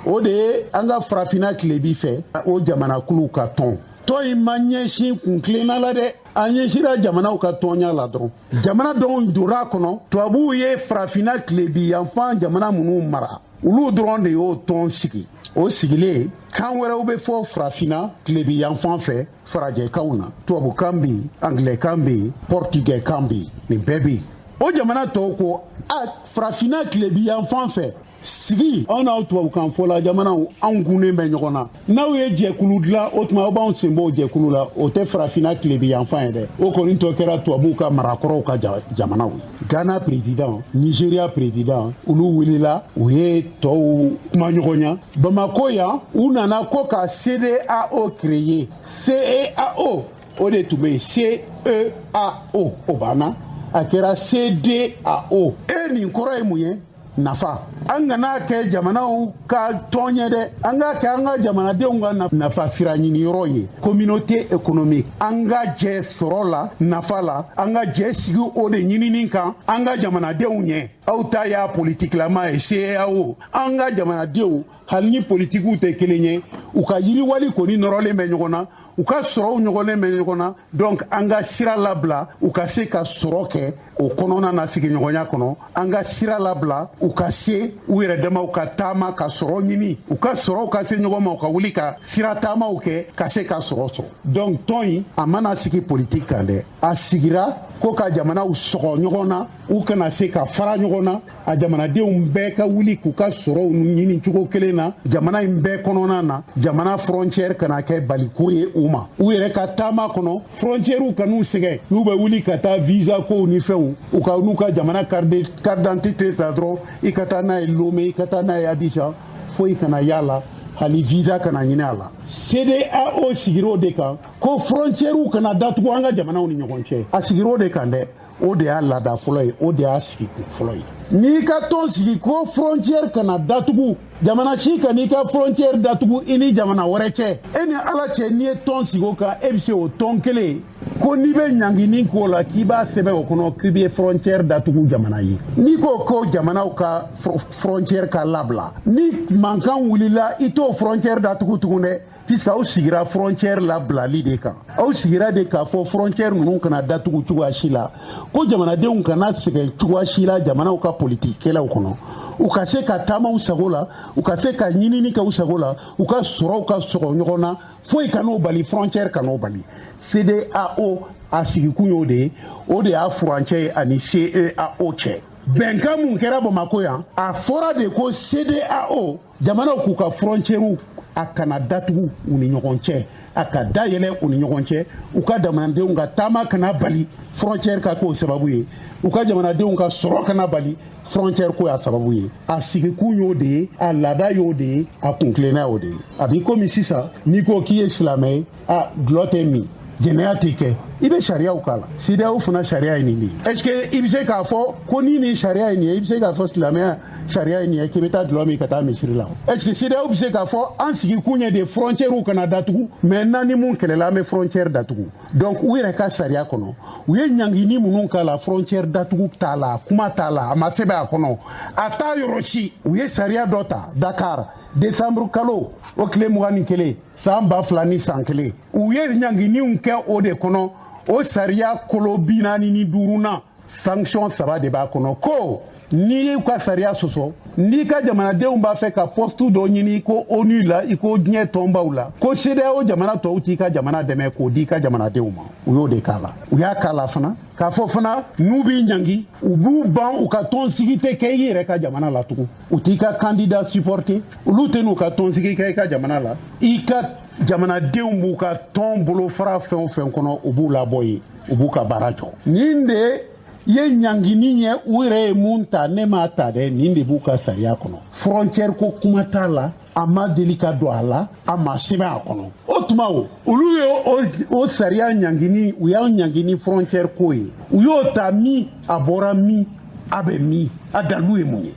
o de ye an ka farafinna tilebi fɛ o jamanakuluw ka tɔn tɔn in ma ɲɛsin kunkilenna la dɛ a ɲɛsira jamanaw ka tɔnya la dɔrɔn jamana dɔw donna a kɔnɔ tubabuw ye farafinna tilebi yanfan jamana minnu mara olu dɔrɔn de y'o tɔn sigi o sigilen kan wɛrɛw bɛ fɔ farafinna tilebi yanfan fɛ farajɛkanw na tubabukan bɛ yen angilɛkan bɛ yen pɔrtigɛkan bɛ yen nin bɛɛ bɛ yen o jamana tɔw ko a farafinna tilebi yanfan fɛ sigi an n'aw tubabukan fɔla jamanaw anw gunnen bɛ ɲɔgɔn na n'aw ye jɛkulu dilan o tuma aw b'anw sen bɔ o jɛkulu la o tɛ farafinna tilebi yanfan ye dɛ o kɔni tɔ kɛra tubabuw ka marakɔrɔw ka jamanaw ye Ghana président Nigeria président olu wulila u ye tɔw kuma ɲɔgɔn ya Bamako yan u nana ko ka CEDEAO créer CEAO o de tun bɛ yen CEAO o banna a kɛra CEDEAO nin kɔrɔ ye mun ye nafa an kana kɛ jamanaw ka tɔn ye dɛ an ka kɛ an ka jamanadenw ka nafa sira ɲiniyɔrɔ ye communauté économique an ka jɛ sɔrɔ la nafa la an ka jɛ sigi o de ɲinini kan an ka jamanadenw ɲɛ aw ta y'a politikilama ye CEDEAO an ka jamanadenw hali ni politikiw tɛ kelen ye u ka yiriwali kɔni nɔrɔlen bɛ ɲɔgɔn na u ka sɔrɔw ɲɔgɔnlen bɛ ɲɔgɔn na donc an ka sira labila u ka se ka sɔrɔ kɛ o kɔnɔna na sigiɲɔgɔnya kɔnɔ an ka sira labila u ka se u yɛrɛ damaw ka taama ka sɔrɔ ɲini u ka sɔrɔw ka se ɲɔgɔn ma u ka wuli ka sira taamaw kɛ ka se ka sɔrɔ sɔrɔ donc tɔn in a mana sigi politique kan dɛ a sigira ko ka jamanaw sɔgɔ ɲɔgɔn na u kana se ka fara ɲɔgɔn na a jamanadenw bɛɛ ka wuli k'u ka sɔrɔw ɲini cogo kelen na jamana in bɛɛ kɔnɔna na jamana frontière kana kɛ baliko ye u ma u yɛrɛ ka taama kɔnɔ frontièrew kan'u sɛgɛ n'u bɛ wuli ka taa visa kow ni fɛnw u ka n'u ka jamana carte d'identité ta dɔrɔn i ka taa n'a ye Lomé i ka taa n'a ye Abidjan fo i kana y'a la hali visa kana ɲini a la CEDEAO sigir'o de kan ko frontièrew kana datugu an ka jamanaw ni ɲɔgɔn cɛ a sigir'o de kan dɛ o de y'a laada fɔlɔ ye o de y'a sigi kun fɔlɔ ye n'i ka tɔn sigi ko frontière kana datugu jamana si ka n'i ka frontière datugu i ni jamana wɛrɛ cɛ e ni ala cɛ n'i ye tɔn sigi o kan e bɛ se o tɔn kelen ko n'i bɛ ɲangini k'o la k'i b'a sɛbɛn o kɔnɔ k'i bɛ frontière datugu jamana ye n'i ko ko jamanaw ka frontière ka labila ni mankan wulila i t'o frontière datugu tugun dɛ puisque aw sigira frontière labilali de kan aw sigira de k'a fɔ frontière ninnu kana datugu cogoya si la ko jamanadenw kana sɛgɛn cogoya si la jamanaw ka politikɛlaw kɔnɔ u ka se ka taama u sago la u ka se ka ɲinini kɛ u sago la u ka sɔrɔw ka sɔgɔ ɲɔgɔn na foyi kan'o bali frontière kan'o bali CEDEAO a sigikun y'o de ye o de y'a furancɛ ye ani CEAO cɛ bɛnkan mun kɛra Bamako yan a fɔra de ko CEDEAO jamanaw k'u ka frontièrew a kana datugu u ni ɲɔgɔn cɛ a ka dayɛlɛ u ni ɲɔgɔn cɛ u ka jamanadenw ka taama kana bali frontière ka k'o sababu ye u ka jamanadenw ka sɔrɔ kana bali frontière ko y'a sababu ye a sigikun y'o de ye a laada y'o de ye a kunkilenna y'o de ye a b'i komi sisan n'i ko k'i ye silamɛ ye a dulɔ tɛ min jɛnɛya tɛ kɛ i bɛ sariyaw k'a la CEDEAO fana sariya ye nin de ye est ce que i bɛ se k'a fɔ ko ni nin sariya ye nin ye i bɛ se k'a fɔ silamɛya sariya ye nin ye k'i bɛ taa dulɔ min ka taa misiri la est ce que CEDEAO bɛ se k'a fɔ an sigikun ye de frontièrew kana datugu maintenant ni mun kɛlɛla an bɛ frontière datugu donc u yɛrɛ ka sariya kɔnɔ u ye ɲangini minnu k'a la frontière datugu t'a la kuma t'a la a ma sɛbɛn a kɔnɔ a t'a yɔrɔ si u ye sariya dɔ ta Dakar décembre kalo o tile 21 san 2000 ni san 1 u ye ɲanginiw kɛ o de kɔnɔ o sariya kolo 45 sanction 3 de b'a kɔnɔ ko n'i y'u ka sariya sɔsɔ n'i ka jamanadenw b'a fɛ ka poste dɔ ɲini ko ONU la i ko diɲɛ tɔnbaw la ko CEDEAO jamana tɔw t'i ka jamana dɛmɛ k'o di i ka jamanadenw ma u y'o de k'a la u y'a k'a la fana k'a fɔ fana n'u b'i ɲangi u b'u ban u ka tɔnsigi tɛ kɛ i yɛrɛ ka jamana la tugun u t'i ka candidat supporter olu tɛ n'u ka tɔnsigi kɛ i ka jamana la i ka jamanadenw b'u ka tɔn bolofara fɛn o fɛn kɔnɔ u b'u labɔ yen u b'u ka baara jɔ nin de ye ɲangini ye u yɛrɛ ye mun ta ne m'a ta dɛ nin de b'u ka sariya kɔnɔ frontière ko kuma t'a la a ma deli ka don a la a ma sɛbɛn a kɔnɔ o tuma o olu ye o sariya ɲangini u y'a ɲangini frontière ko ye u y'o ta min a bɔra min a bɛ min a dalilu ye mun ye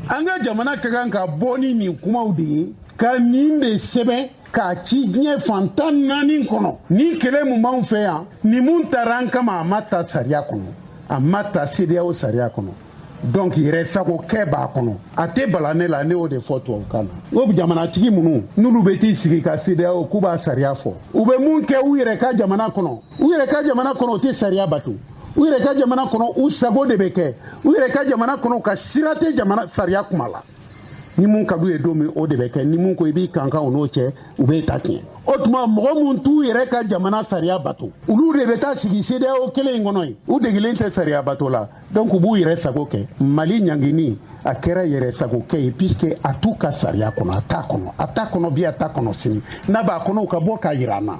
an ka jamana ka kan ka bɔ ni nin kumaw de ye ka nin de sɛbɛn k'a ci diɲɛ fan 14 kɔnɔ ni kɛlɛ mun b'anw fɛ yan ni mun taara an kama a ma ta sariya kɔnɔ a ma ta CEDEAO sariya kɔnɔ donc yɛrɛ sago kɛ b'a kɔnɔ a tɛ bala ne la ne y'o de fɔ tubabukan na o jamanatigi minnu n'olu bɛ t'i sigi ka CEDEAO k'u b'a sariya fɔ u bɛ mun kɛ u yɛrɛ ka jamana kɔnɔ u yɛrɛ ka jamana kɔnɔ u tɛ sariya bato u yɛrɛ ka jamana kɔnɔ u sago de bɛ kɛ u yɛrɛ ka jamana kɔnɔ ka sira tɛ jamana sariya kuma la ni mun ka d'u ye don min o de bɛ kɛ ni mun ko i b'i kankan o n'o cɛ u bɛ ta tiɲɛ o tuma mɔgɔ mun t'u yɛrɛ ka jamana sariya bato olu de bɛ taa sigi CEDEAO kelen in kɔnɔ yen u degelen tɛ sariya bato la donc u b'u yɛrɛ sago kɛ Mali ɲangini a kɛra yɛrɛ sago kɛ ye puisque a t'u ka sariya kɔnɔ a t'a kɔnɔ bi a t'a kɔnɔ sini n'a b'a kɔnɔ u ka bɔ k'a yira an na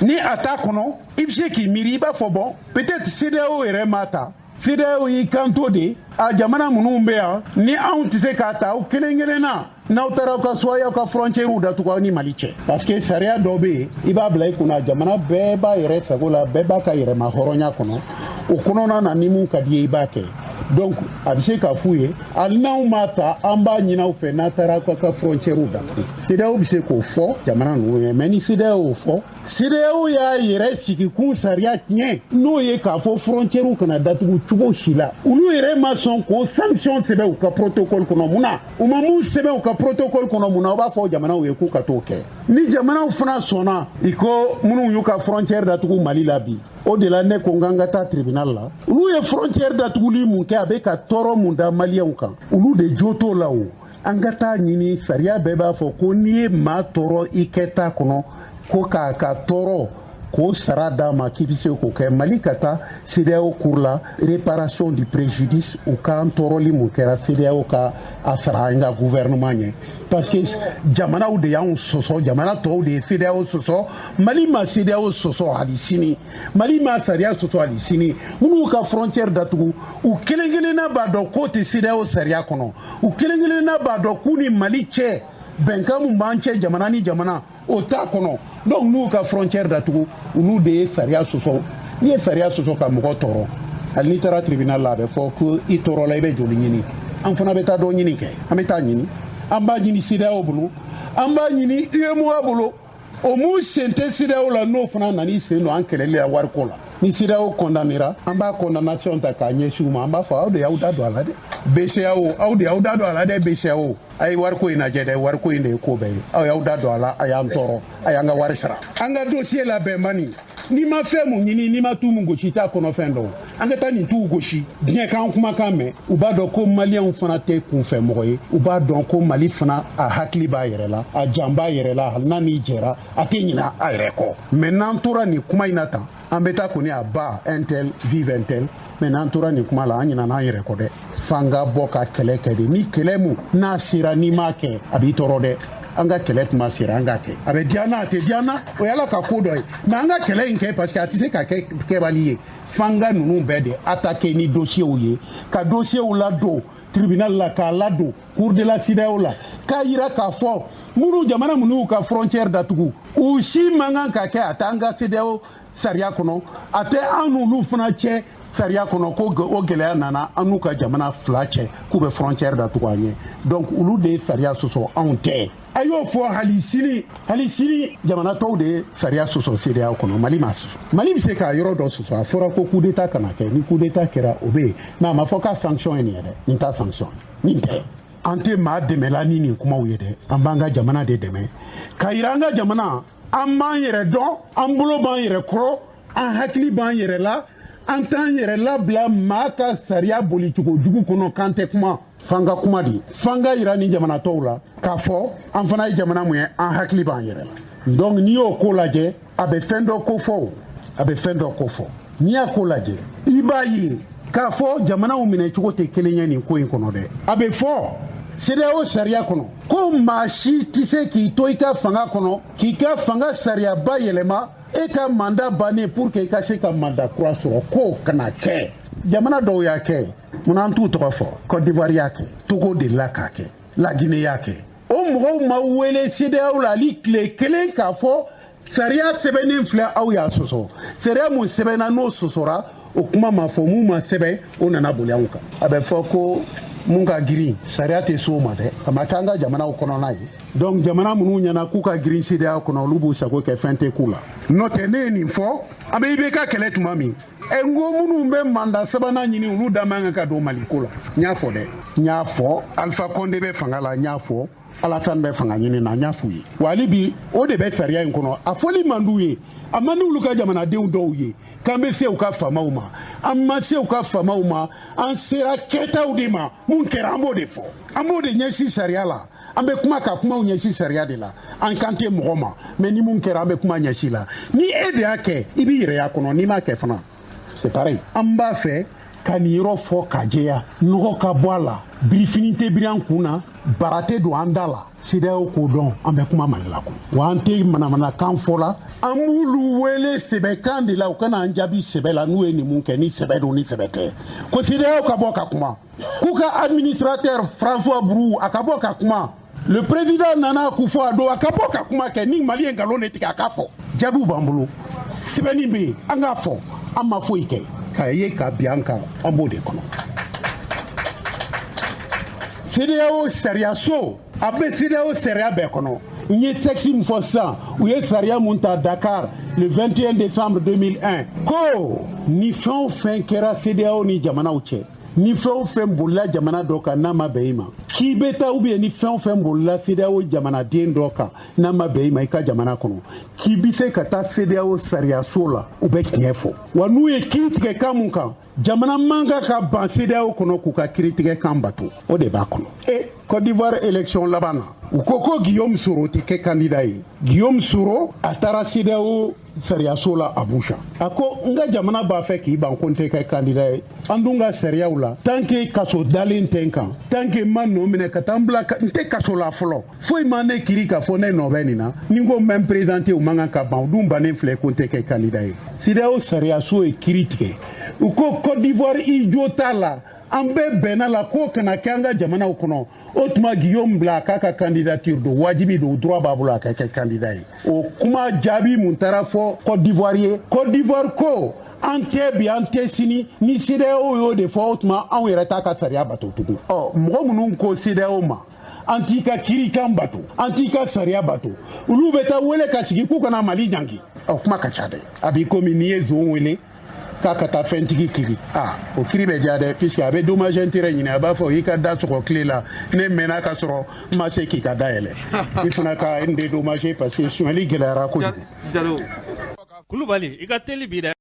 ni a t'a kɔnɔ i bɛ se k'i miiri i b'a fɔ bon peut-être CEDEAO yɛrɛ m'a ta CEDEAO y'i kanto de a jamana minnu bɛ yan ni anw tɛ se k'a ta aw kelen-kelen na n'aw taara aw ka so y'aw ka frontières datugu aw ni Mali cɛ parce que sariya dɔ bɛ yen i b'a bila i kunna jamana bɛɛ b'a yɛrɛ sago la bɛɛ b'a ka yɛrɛma hɔrɔnya kɔnɔ o kɔnɔna na ni mun ka di ye i b'a kɛ donc a bɛ se k'a f'u ye hali n'anw m'a ta an b'a ɲini aw fɛ n'a taara aw ka frontières datugu CEDEAO bɛ se k'o fɔ jamana ninnu ye mais ni CEDEAO y'o fɔ CEDEAO y'a yɛrɛ sigi kun sariya tiɲɛ n'o ye k'a fɔ frontières kana datugu cogo si la olu yɛrɛ ma sɔn k'o sanction sɛbɛn u ka protocole kɔnɔ mun na u ma mun sɛbɛn u ka protocole kɔnɔ mun na u b'a fɔ jamanaw ye k'u ka t'o kɛ ni jamanaw fana sɔnna i ko minnu y'u ka frontière datugu Mali la bi o de la ne ko n k'an ka taa tribunal la olu ye frontière datuguli mun kɛ a bɛ ka tɔɔrɔ mun da maliyɛnw kan olu de jo t'o la o an ka taa ɲini sariya bɛɛ b'a fɔ ko n'i ye maa tɔɔrɔ i kɛta kɔnɔ ko k'a ka tɔɔrɔ k'o sara d'a ma k'i bɛ se k'o kɛ Mali ka taa CEDEAO cour la réparation du préjudice u ka tɔɔrɔli mun kɛra CEDEAO ka a sara an ka gouvernement ɲɛ parce que jamanaw de y'anw sɔsɔ jamana tɔw de ye CEDEAO sɔsɔ Mali ma CEDEAO sɔsɔ hali sini Mali ma sariya sɔsɔ hali sini minnu ka frontière datugu u kelen-kelenna b'a dɔn k'o tɛ CEDEAO sariya kɔnɔ u kelen-kelenna b'a dɔn k'u ni Mali cɛ bɛnkan mun b'an cɛ jamana ni jamana o t'a kɔnɔ donc n'u ka frontière datugu olu de ye sariya sɔsɔ n'i ye sariya sɔsɔ ka mɔgɔ tɔɔrɔ hali n'i taara tribunal la a bɛ fɔ ko i tɔɔrɔla i bɛ joli ɲini an fana bɛ taa dɔ ɲini kɛ an bɛ taa ɲini an b'a ɲini CEDEAO bolo an b'a ɲini UEMOA bolo o mun sen tɛ CEDEAO la n'o fana nan'i sen don an kɛlɛli la wariko la ni CEDEAO condamnera an b'a condamnation ta k'a ɲɛsin u ma an b'a fɔ aw de y'aw da don a la dɛ BCEAO aw de y'aw da don a la dɛ BCEAO a ye wariko in lajɛ dɛ wariko in de ye ko bɛɛ ye aw y'aw da don a la a y'an tɔɔrɔ a y'an ka wari sara an ka dossier labɛn mani n'i ma fɛn mun ɲini n'i ma tu mun gosi i t'a kɔnɔ fɛn dɔn an ka taa nin t'u gosi diɲɛ k'an kumakan mɛn u b'a dɔn ko maliyɛnw fana tɛ kunfɛ mɔgɔ ye u b'a dɔn ko Mali fana a hakili b'a yɛrɛ la a jan b'a yɛrɛ la hali n'a n'i jɛra a tɛ ɲina a yɛrɛ kɔ mais n'an tora nin kuma in na tan an bɛ taa kɔni a ba un tel vive un tel mais n'an tora nin kuma la an ɲinana an yɛrɛ kɔ dɛ f'an ka bɔ ka kɛlɛ kɛ de ni kɛlɛ mun n'a sera n'i m'a kɛ a b'i tɔɔrɔ dɛ an ka kɛlɛ tuma sera an ka kɛ a bɛ diya n na a tɛ diya n na o y'ala ka ko dɔ ye mais an ka kɛlɛ in kɛ parce que a tɛ se ka kɛ kɛbali ye f'an ka ninnu bɛɛ de attaquer ni dossiew ye ka dossiew ladon tribunal la k'a ladon cour de la CEDEAO la k'a yira k'a fɔ minnu jamana minnu y'u ka frontière datugu u si man kan ka kɛ a t'an ka CEDEAO sariya kɔnɔ a tɛ an n'olu fana cɛ sariya kɔnɔ ko o gɛlɛya nana an n'u ka jamana fila cɛ k'u bɛ frontière datugu an ye donc olu de ye sariya sɔsɔ anw tɛ a y'o fɔ hali sini jamana tɔw de ye sariya sɔsɔ CEDEAO kɔnɔ Mali ma sɔsɔ Mali bɛ se k'a yɔrɔ dɔ sɔsɔ a fɔra ko coup d'état kana kɛ ni coup d'état kɛra o bɛ yen mais a ma fɔ k'a sanction ye nin ye dɛ nin t'a sanction nin tɛ an tɛ maa dɛmɛla ni nin kumaw ye dɛ an b'an ka jamana de dɛmɛ k'a yira an ka jamana an b'an yɛrɛ dɔn an bolo b'an yɛrɛ kɔrɔ an hakili b'an yɛrɛ la an t'an yɛrɛ labila maa ka sariya bolicogo jugu kɔnɔ k'an tɛ kuma f'an ka kuma de f'an ka yira ni jamana tɔw la k'a fɔ an fana ye jamana mun ye an hakili b'an yɛrɛ la donc n'i y'o ko lajɛ a bɛ fɛn dɔ ko fɔ o a bɛ fɛn dɔ ko fɔ n'i y'a ko lajɛ i b'a ye k'a fɔ jamanaw minɛcogo tɛ kelen ye nin ko in kɔnɔ dɛ a bɛ fɔ CEDEAO sariya kɔnɔ ko maa si tɛ se k'i to i ka fanga kɔnɔ k'i ka fanga sariyaba yɛlɛma e ka mandat bannen pour que i ka se ka mandat kura sɔrɔ k'o kana kɛ jamana dɔw y'a kɛ munna an t'u tɔgɔ fɔ Côte d'Ivoire y'a kɛ Togo delila k'a kɛ La Guinée y'a kɛ o mɔgɔw ma wele CEDEAO la hali tile kelen k'a fɔ sariya sɛbɛnnen filɛ aw y'a sɔsɔ sariya mun sɛbɛnna n'o sɔsɔra o kuma ma fɔ mun ma sɛbɛn o nana boli anw kan a bɛ fɔ ko mun ka girin sariya tɛ s'o ma dɛ a ma k'an ka jamanaw kɔnɔna ye donc jamana minnu ɲɛna k'u ka girin CEDEAO kɔnɔ olu b'u sago kɛ fɛn tɛ k'u la n'o tɛ ne ye nin fɔ a bɛ IBK kɛlɛ tuma min n ko minnu bɛ mandat sabanan ɲini olu da man kan ka don Maliko la n y'a fɔ dɛ n y'a fɔ Alpha Condé bɛ fanga la n y'a fɔ Alassane bɛ fanga ɲini na n y'a f'u ye wa hali bi o de bɛ sariya in kɔnɔ a fɔli man d'u ye a man d'olu ka jamanadenw dɔw ye k'an bɛ se u ka faamaw ma an ma se u ka faamaw ma an sera kɛtaw de ma mun kɛra an b'o de fɔ an b'o de ɲɛsin sariya la an bɛ kuma ka kumaw ɲɛsin sariya de la an kan tɛ mɔgɔ ma mais ni mun kɛra an bɛ kuma ɲɛsin la ni e de y'a kɛ i b'i yɛrɛ y'a kɔnɔ n'i m'a kɛ fana c'est pareil an b'a fɛ ka nin yɔrɔ fɔ ka jɛya nɔgɔ ka bɔ a la birifini tɛ biri an kun na bara tɛ don an da la CEDEAO k'o dɔn an bɛ kuma Mali la kɔnɔ wa an tɛ manamanakan fɔ la an b'olu wele sɛbɛkan de la u kana an jaabi sɛbɛ la n'u ye nin mun kɛ ni sɛbɛ don ni sɛbɛ tɛ ko CEDEAO ka bɔ ka kuma k'u ka administrateur François Brou a ka bɔ ka kuma le président Nana Akufo-Addo a ka bɔ ka kuma kɛ ni Mali ye nkalon de tigɛ a k'a fɔ jaabiw b'an bolo sɛbɛnni bɛ yen an k'a fɔ an ma foyi kɛ k'a ye ka bin an kan an b'o de kɔnɔ CEDEAO sariya so a bɛ CEDEAO sariya bɛɛ kɔnɔ n ye texte min fɔ sisan u ye sariya mun ta Dakar le 21 décembre 2001 ko ni fɛn o fɛn kɛra CEDEAO ni jamanaw cɛ ni fɛn o fɛn bolila jamana dɔ kan n'a ma bɛn i ma k'i bɛ taa ou bien ni fɛn o fɛn bolila CEDEAO jamanaden dɔ kan n'a ma bɛn i ma i ka jamana kɔnɔ k'i bɛ se ka taa CEDEAO sariya so la u bɛ tiɲɛ fɔ wa n'u ye kiiri tigɛ kan mun kan jamana man kan ka ban CEDEAO kɔnɔ k'u ka kiiri tigɛ kan bato o de b'a kɔnɔ Côte d'Ivoire élection laban na u ko Guillaume Soro tɛ kɛ candidat ye Guillaume Soro a taara CEDEAO sariyaso la Abuja a ko n ka jamana b'a fɛ k'i ban ko n tɛ kɛ candidat ye an dun ka sariyaw la tant que kaso dalen tɛ n kan tant que n ma nɔ minɛ ka taa n bila n tɛ kaso la fɔlɔ foyi ma ne kiiri k'a fɔ ne nɔ bɛ nin na ni n ko n bɛ n présenté u man kan ka ban u dun bannen filɛ ko n tɛ kɛ candidat ye CEDEAO sariyaso ye kiiri tigɛ u ko Côte d'Ivoire i jo t'a la an bɛɛ bɛnna la k'o kana kɛ an ka jamanaw kɔnɔ o tuma Guillaume bila a k'a ka candidature don wajibi don droit b'a bolo a ka kɛ candidat ye o kuma jaabi mun taara fɔ Côte d'Ivoire ye Côte d'Ivoire ko an tɛ bi an tɛ sini ni CEDEAO y'o de fɔ o tuma anw yɛrɛ t'a ka sariya bato tugun mɔgɔ minnu ko CEDEAO ma an t'i ka kiirikan bato an t'i ka sariya bato olu bɛ taa wele ka sigi k'u kana Mali janki kuma ka ca dɛ a b'i komi n'i ye zon wele k'a ka taa fɛntigi kiri o kiri bɛ diya dɛ puisque a bɛ dommage intérêt ɲini a b'a fɔ i ka da sɔgɔ tile la ne mɛnna ka sɔrɔ n ma se k'i ka da yɛlɛ i fana ka n dédommagé parce que suɲɛli gɛlɛyara kojugu. Kulubali i ka teli bi dɛ.